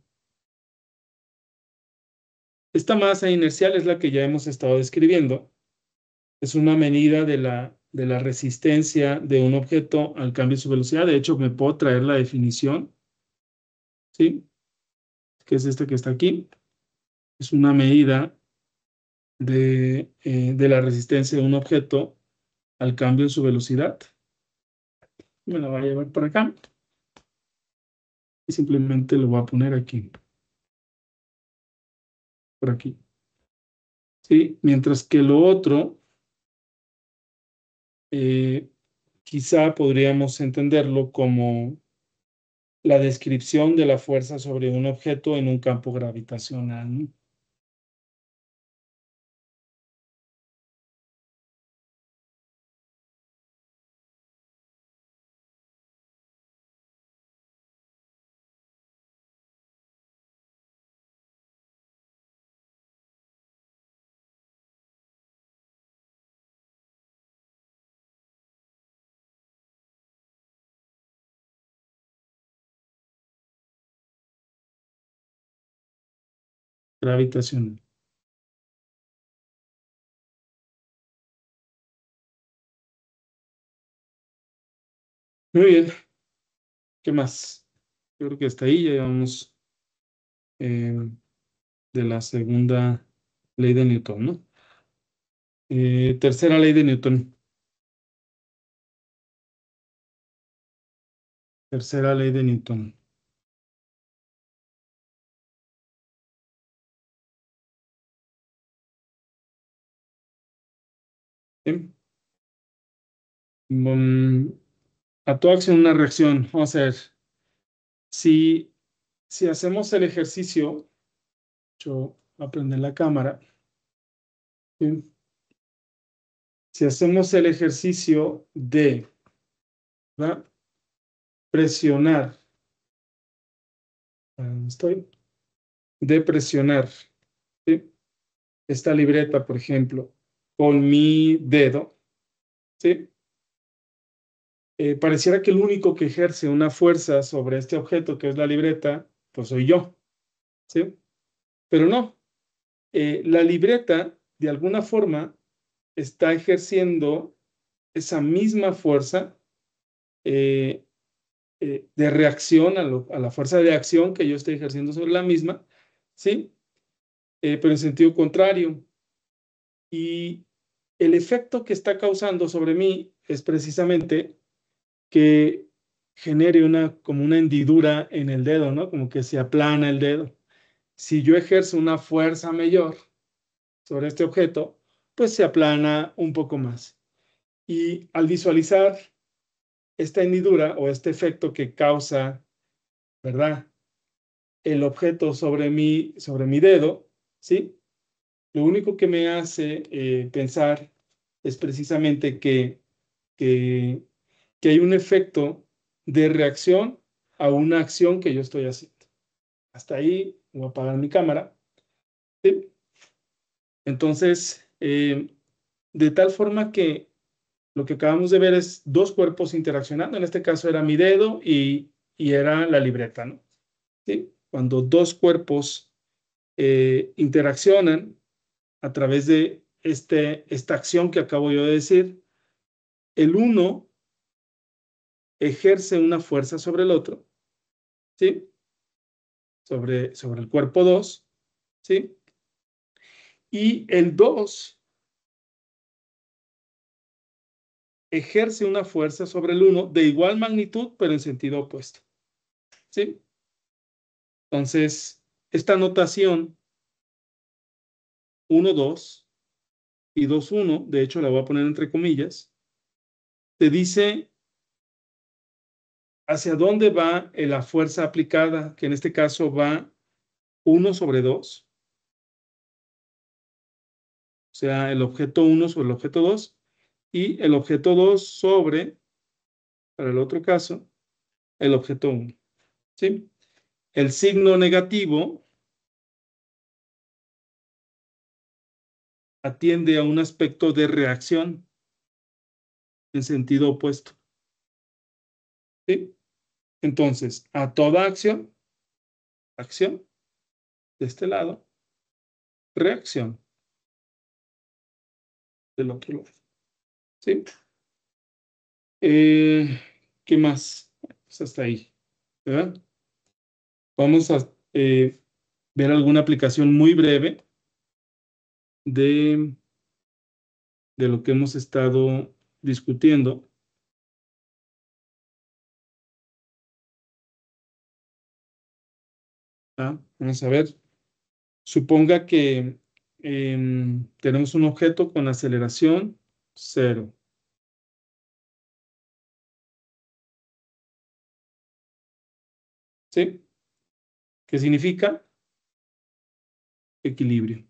Esta masa inercial es la que ya hemos estado describiendo. Es una medida de la resistencia de un objeto al cambio de su velocidad. De hecho, me puedo traer la definición, ¿sí? Que es esta que está aquí. Es una medida de la resistencia de un objeto al cambio de su velocidad. Me la voy a llevar para acá y simplemente lo voy a poner aquí, por aquí. ¿Sí? Mientras que lo otro, eh, quizá podríamos entenderlo como la descripción de la fuerza sobre un objeto en un campo gravitacional, ¿no? Gravitacional. Muy bien, ¿qué más? Yo creo que hasta ahí ya llevamos eh, de la segunda ley de Newton, ¿no? Tercera ley de Newton. Tercera ley de Newton. ¿Sí? Mm, a toda acción una reacción. Vamos a ver. Si, si hacemos el ejercicio, yo voy a prender la cámara. ¿Sí? Si hacemos el ejercicio de, ¿verdad? Presionar, ¿dónde estoy? De presionar, ¿sí? Esta libreta, por ejemplo, con mi dedo, ¿sí? Pareciera que el único que ejerce una fuerza sobre este objeto, que es la libreta, pues soy yo, ¿sí? Pero no, la libreta, de alguna forma, está ejerciendo esa misma fuerza eh, de reacción a la fuerza de acción que yo estoy ejerciendo sobre la misma, ¿sí? Pero en sentido contrario. Y el efecto que está causando sobre mí es precisamente que genere como una hendidura en el dedo, ¿no? Como que se aplana el dedo. Si yo ejerzo una fuerza mayor sobre este objeto, pues se aplana un poco más. Y al visualizar esta hendidura o este efecto que causa, ¿verdad? El objeto sobre mi dedo, ¿sí? Lo único que me hace pensar es precisamente que, que hay un efecto de reacción a una acción que yo estoy haciendo. Hasta ahí voy a apagar mi cámara. ¿Sí? Entonces, de tal forma que lo que acabamos de ver es dos cuerpos interaccionando. En este caso era mi dedo y era la libreta, ¿no? ¿Sí? Cuando dos cuerpos interaccionan a través de esta acción que acabo yo de decir, el uno ejerce una fuerza sobre el otro, ¿sí? Sobre el cuerpo 2, ¿sí? Y el 2 ejerce una fuerza sobre el uno de igual magnitud, pero en sentido opuesto, ¿sí? Entonces, esta notación 1, 2 y 2, 1, de hecho la voy a poner entre comillas, te dice hacia dónde va la fuerza aplicada, que en este caso va 1 sobre 2, o sea, el objeto 1 sobre el objeto 2 y el objeto 2 sobre, para el otro caso, el objeto 1, ¿sí? El signo negativo atiende a un aspecto de reacción en sentido opuesto, ¿sí? Entonces, a toda acción de este lado, reacción del otro lado, ¿sí? ¿Qué más? Pues hasta ahí, ¿verdad? Vamos a ver alguna aplicación muy breve de, de lo que hemos estado discutiendo. ¿Ah? Vamos a ver. Suponga que tenemos un objeto con aceleración 0. ¿Sí? ¿Qué significa? Equilibrio.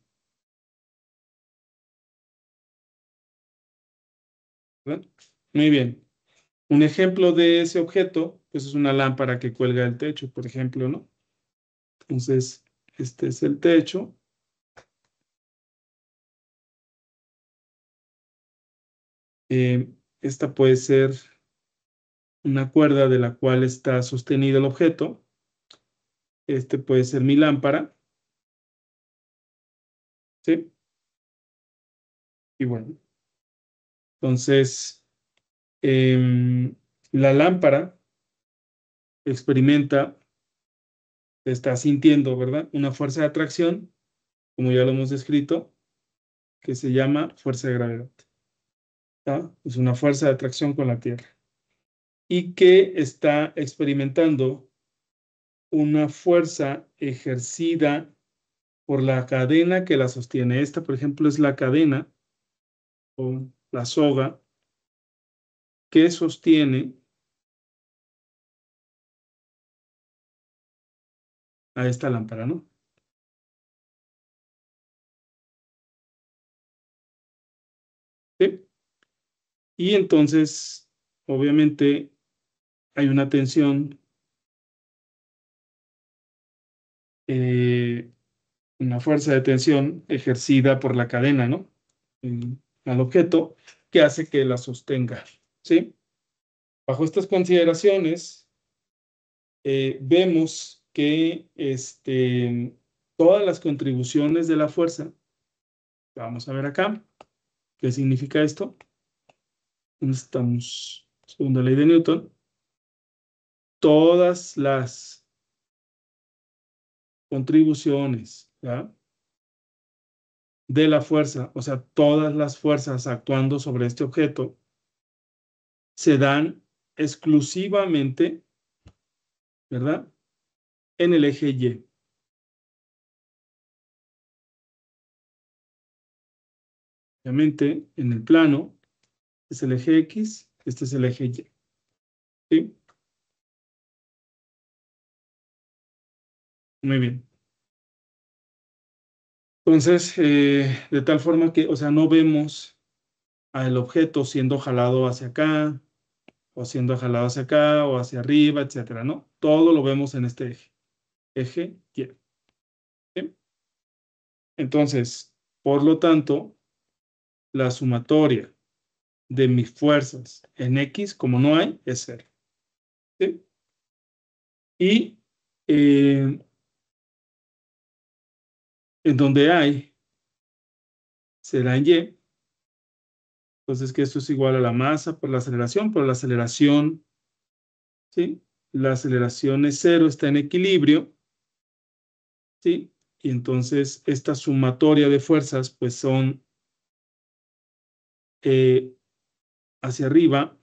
¿Verdad? Muy bien. Un ejemplo de ese objeto, pues es una lámpara que cuelga del techo, por ejemplo, ¿no? Entonces, este es el techo. Esta puede ser una cuerda de la cual está sostenido el objeto. Este puede ser mi lámpara, ¿sí? Y bueno, entonces, la lámpara experimenta, está sintiendo, ¿verdad? Una fuerza de atracción, como ya lo hemos descrito, que se llama fuerza de gravedad. ¿Ah? Es una fuerza de atracción con la Tierra. Y que está experimentando una fuerza ejercida por la cadena que la sostiene. Esta, por ejemplo, es la cadena o la soga que sostiene a esta lámpara, ¿no? ¿Sí? Y entonces, obviamente, hay una tensión, eh, una fuerza de tensión ejercida por la cadena, ¿no? Al objeto que hace que la sostenga, ¿sí? Bajo estas consideraciones, vemos que todas las contribuciones de la fuerza, vamos a ver acá, ¿qué significa esto? ¿Dónde estamos? Segunda ley de Newton. todas las contribuciones, ¿ya?, de la fuerza, o sea, todas las fuerzas actuando sobre este objeto, se dan exclusivamente, ¿verdad?, en el eje Y. Obviamente, en el plano, es el eje X, este es el eje Y. ¿Sí? Muy bien. Entonces, de tal forma que, o sea, no vemos al objeto siendo jalado hacia acá, o siendo jalado hacia acá, o hacia arriba, etcétera, ¿no? Todo lo vemos en este eje Y. ¿Sí? Entonces, por lo tanto, la sumatoria de mis fuerzas en X, como no hay, es 0. ¿Sí? Y en donde hay, será en Y. Entonces, que esto es igual a la masa por la aceleración, pero la aceleración, ¿sí?, la aceleración es 0, está en equilibrio, ¿sí? Y entonces esta sumatoria de fuerzas, pues son hacia arriba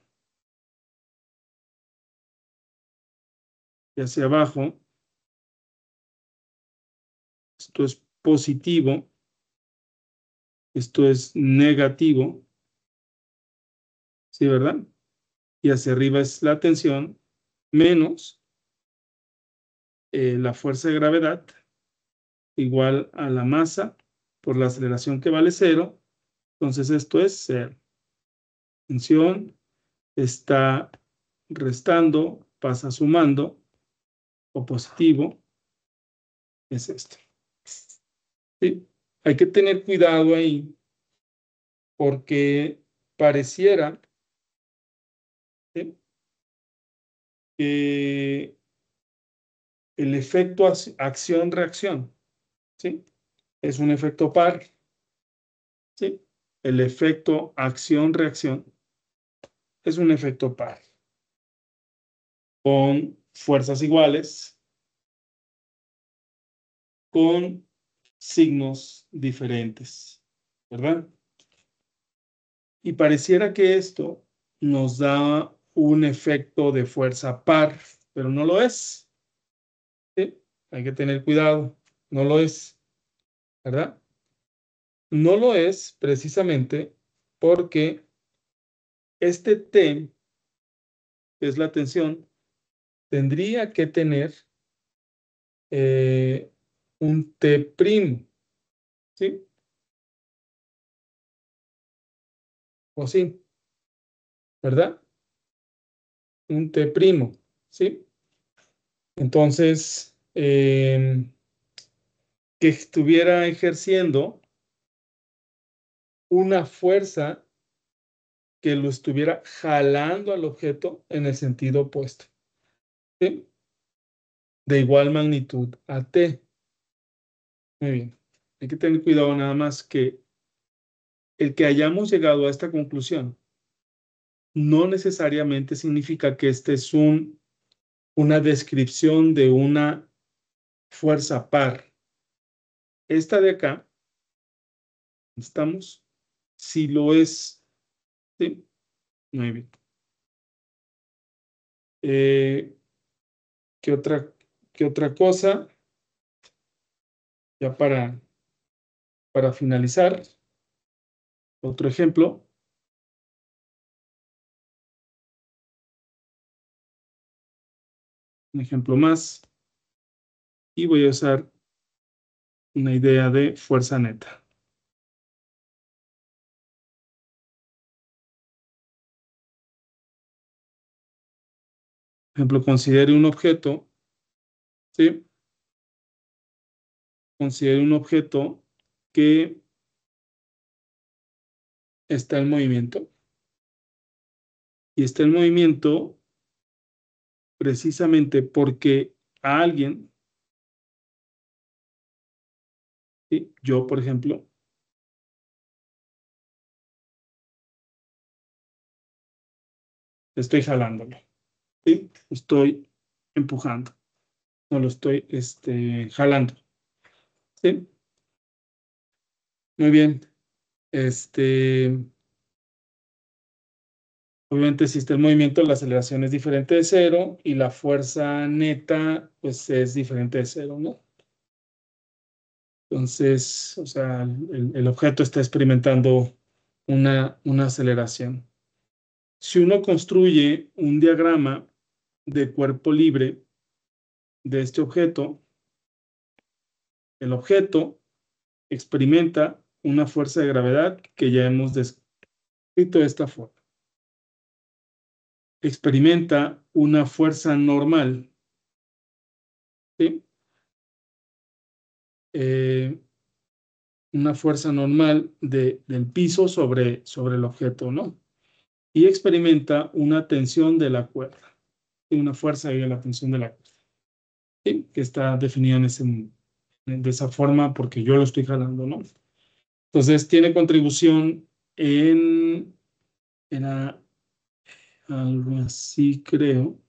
y hacia abajo. Esto es positivo, esto es negativo, ¿sí, verdad? Y hacia arriba es la tensión menos la fuerza de gravedad igual a la masa por la aceleración que vale 0. Entonces esto es 0. Tensión está restando, pasa sumando, o positivo, es esto. ¿Sí? Hay que tener cuidado ahí porque pareciera, ¿sí?, que el efecto acción-reacción, ¿sí?, es un efecto par, ¿sí? El efecto acción-reacción es un efecto par con fuerzas iguales, con signos diferentes, ¿verdad? Y pareciera que esto nos da un efecto de fuerza par, pero no lo es, ¿sí? Hay que tener cuidado, no lo es, ¿verdad? No lo es precisamente porque este T, que es la tensión, tendría que tener un T', ¿sí? O sí, ¿verdad? Un T', ¿sí? Entonces, que estuviera ejerciendo una fuerza que lo estuviera jalando al objeto en el sentido opuesto, ¿sí?, de igual magnitud a T. Muy bien. Hay que tener cuidado nada más que el que hayamos llegado a esta conclusión no necesariamente significa que este es una descripción de una fuerza par. Esta de acá, ¿estamos? Si lo es, ¿sí? Muy bien. ¿Qué otra cosa? Ya para finalizar, otro ejemplo. Un ejemplo más. Y voy a usar una idea de fuerza neta. Por ejemplo, considere un objeto, ¿sí? Considere un objeto que está en movimiento. Y está en movimiento precisamente porque a alguien, ¿sí?, yo, por ejemplo, estoy jalándolo, ¿sí? Estoy empujando, no lo estoy jalando. ¿Sí? Muy bien. Obviamente, si está el movimiento, la aceleración es diferente de cero y la fuerza neta, pues es diferente de cero, ¿no? Entonces, o sea, el objeto está experimentando una aceleración. Si uno construye un diagrama de cuerpo libre de este objeto, el objeto experimenta una fuerza de gravedad que ya hemos descrito de esta forma. Experimenta una fuerza normal, ¿sí? Eh, una fuerza normal del piso sobre el objeto, ¿no? Y experimenta una tensión de la cuerda, y una fuerza de la tensión de la cuerda, ¿sí? Que está definida de esa forma porque yo lo estoy jalando, ¿no? Entonces tiene contribución era algo así, creo.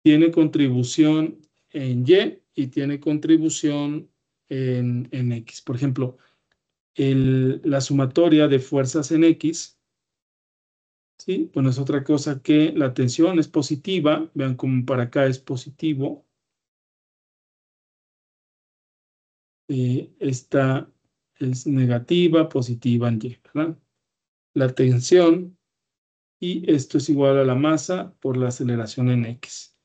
Tiene contribución en Y y tiene contribución en X. Por ejemplo, la sumatoria de fuerzas en X, ¿sí? Bueno, es otra cosa que la tensión es positiva. Vean cómo para acá es positivo. Esta es negativa, positiva en Y, ¿verdad? La tensión, y esto es igual a la masa por la aceleración en X.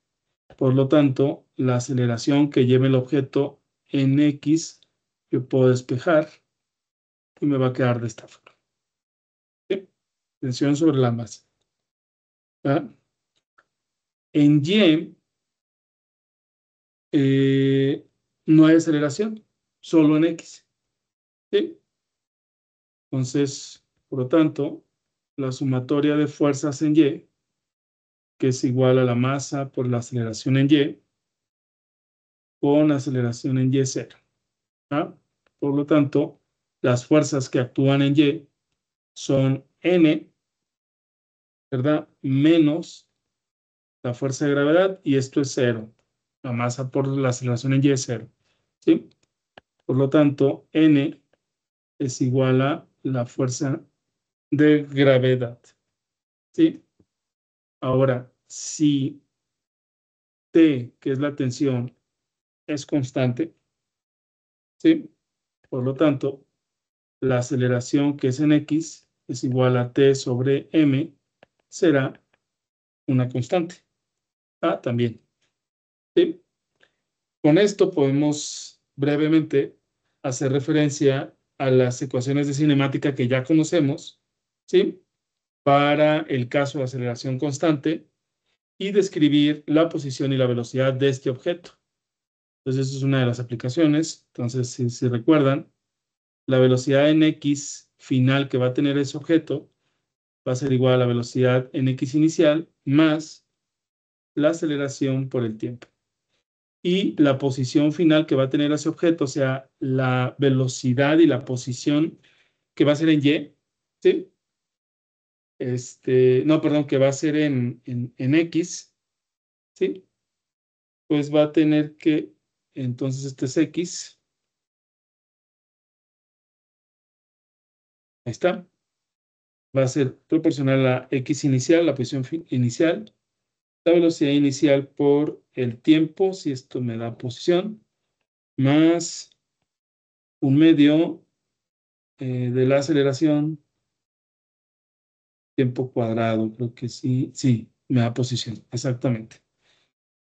Por lo tanto, la aceleración que lleve el objeto en X, yo puedo despejar y me va a quedar de esta forma. ¿Sí? Tensión sobre la masa. ¿Ah? En Y no hay aceleración, solo en X. ¿Sí? Entonces, por lo tanto, la sumatoria de fuerzas en Y, que es igual a la masa por la aceleración en Y, con aceleración en Y0. ¿Ah? Por lo tanto, las fuerzas que actúan en Y son N, ¿verdad? Menos la fuerza de gravedad, y esto es cero. La masa por la aceleración en Y es cero. ¿Sí? Por lo tanto, N es igual a la fuerza de gravedad. ¿Sí? Ahora, si T, que es la tensión, es constante, ¿sí? Por lo tanto, la aceleración que es en X es igual a T sobre M, será una constante. Ah, también. ¿Sí? Con esto podemos brevemente hacer referencia a las ecuaciones de cinemática que ya conocemos, ¿sí? Para el caso de aceleración constante y describir la posición y la velocidad de este objeto. Entonces, esa es una de las aplicaciones. Entonces, si recuerdan, la velocidad en X final que va a tener ese objeto va a ser igual a la velocidad en X inicial más la aceleración por el tiempo. Y la posición final que va a tener ese objeto, o sea, la velocidad y la posición que va a ser en Y, ¿sí? No, perdón, que va a ser en X, ¿sí? Pues va a tener que, entonces este es X, ahí está, va a ser proporcional a X inicial, la posición inicial, la velocidad inicial por el tiempo, si esto me da posición, más un medio de la aceleración, tiempo cuadrado, creo que sí, sí, me da posición, exactamente.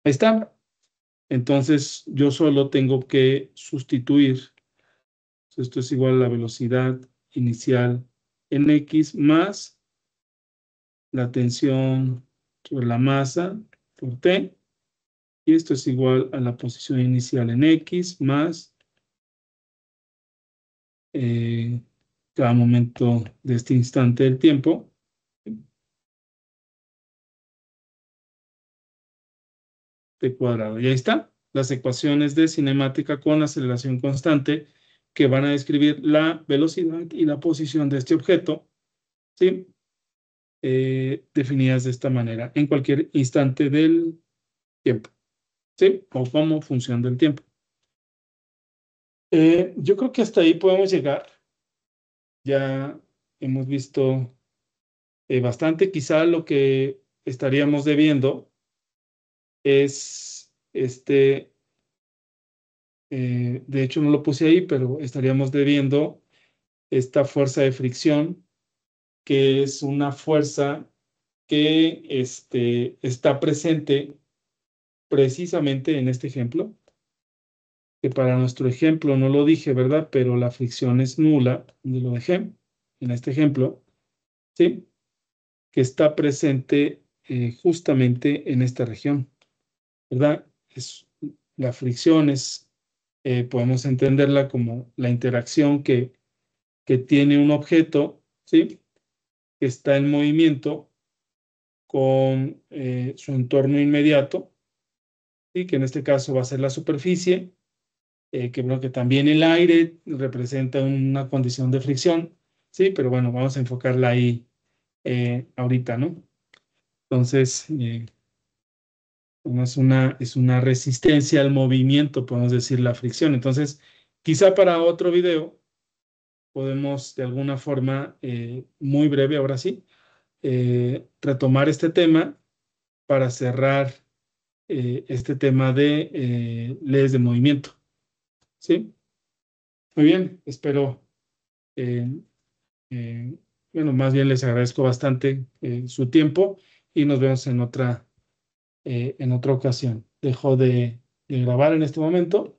Ahí está. Entonces, yo solo tengo que sustituir. Esto es igual a la velocidad inicial en X más la tensión sobre la masa por T. Y esto es igual a la posición inicial en X más cada momento de este instante del tiempo. T cuadrado. Y ahí está, las ecuaciones de cinemática con aceleración constante que van a describir la velocidad y la posición de este objeto, ¿sí? Definidas de esta manera en cualquier instante del tiempo, ¿sí? O como función del tiempo. Yo creo que hasta ahí podemos llegar. Ya hemos visto bastante. Quizá lo que estaríamos debiendo es de hecho no lo puse ahí, pero estaríamos debiendo esta fuerza de fricción, que es una fuerza que está presente precisamente en este ejemplo, que para nuestro ejemplo no lo dije, ¿verdad? Pero la fricción es nula, donde lo dejé, en este ejemplo, ¿sí? Que está presente justamente en esta región, ¿verdad? La fricción podemos entenderla como la interacción que tiene un objeto, ¿sí? Que está en movimiento con su entorno inmediato, ¿sí? Que en este caso va a ser la superficie, que creo que también el aire representa una condición de fricción, ¿sí? Pero bueno, vamos a enfocarla ahí ahorita, ¿no? Entonces, bueno, es una resistencia al movimiento, podemos decir, la fricción. Entonces, quizá para otro video podemos de alguna forma, muy breve, ahora sí, retomar este tema para cerrar este tema de leyes de movimiento. ¿Sí? Muy bien, espero, eh, eh, bueno, más bien les agradezco bastante su tiempo y nos vemos en otra ocasión. Dejo de grabar en este momento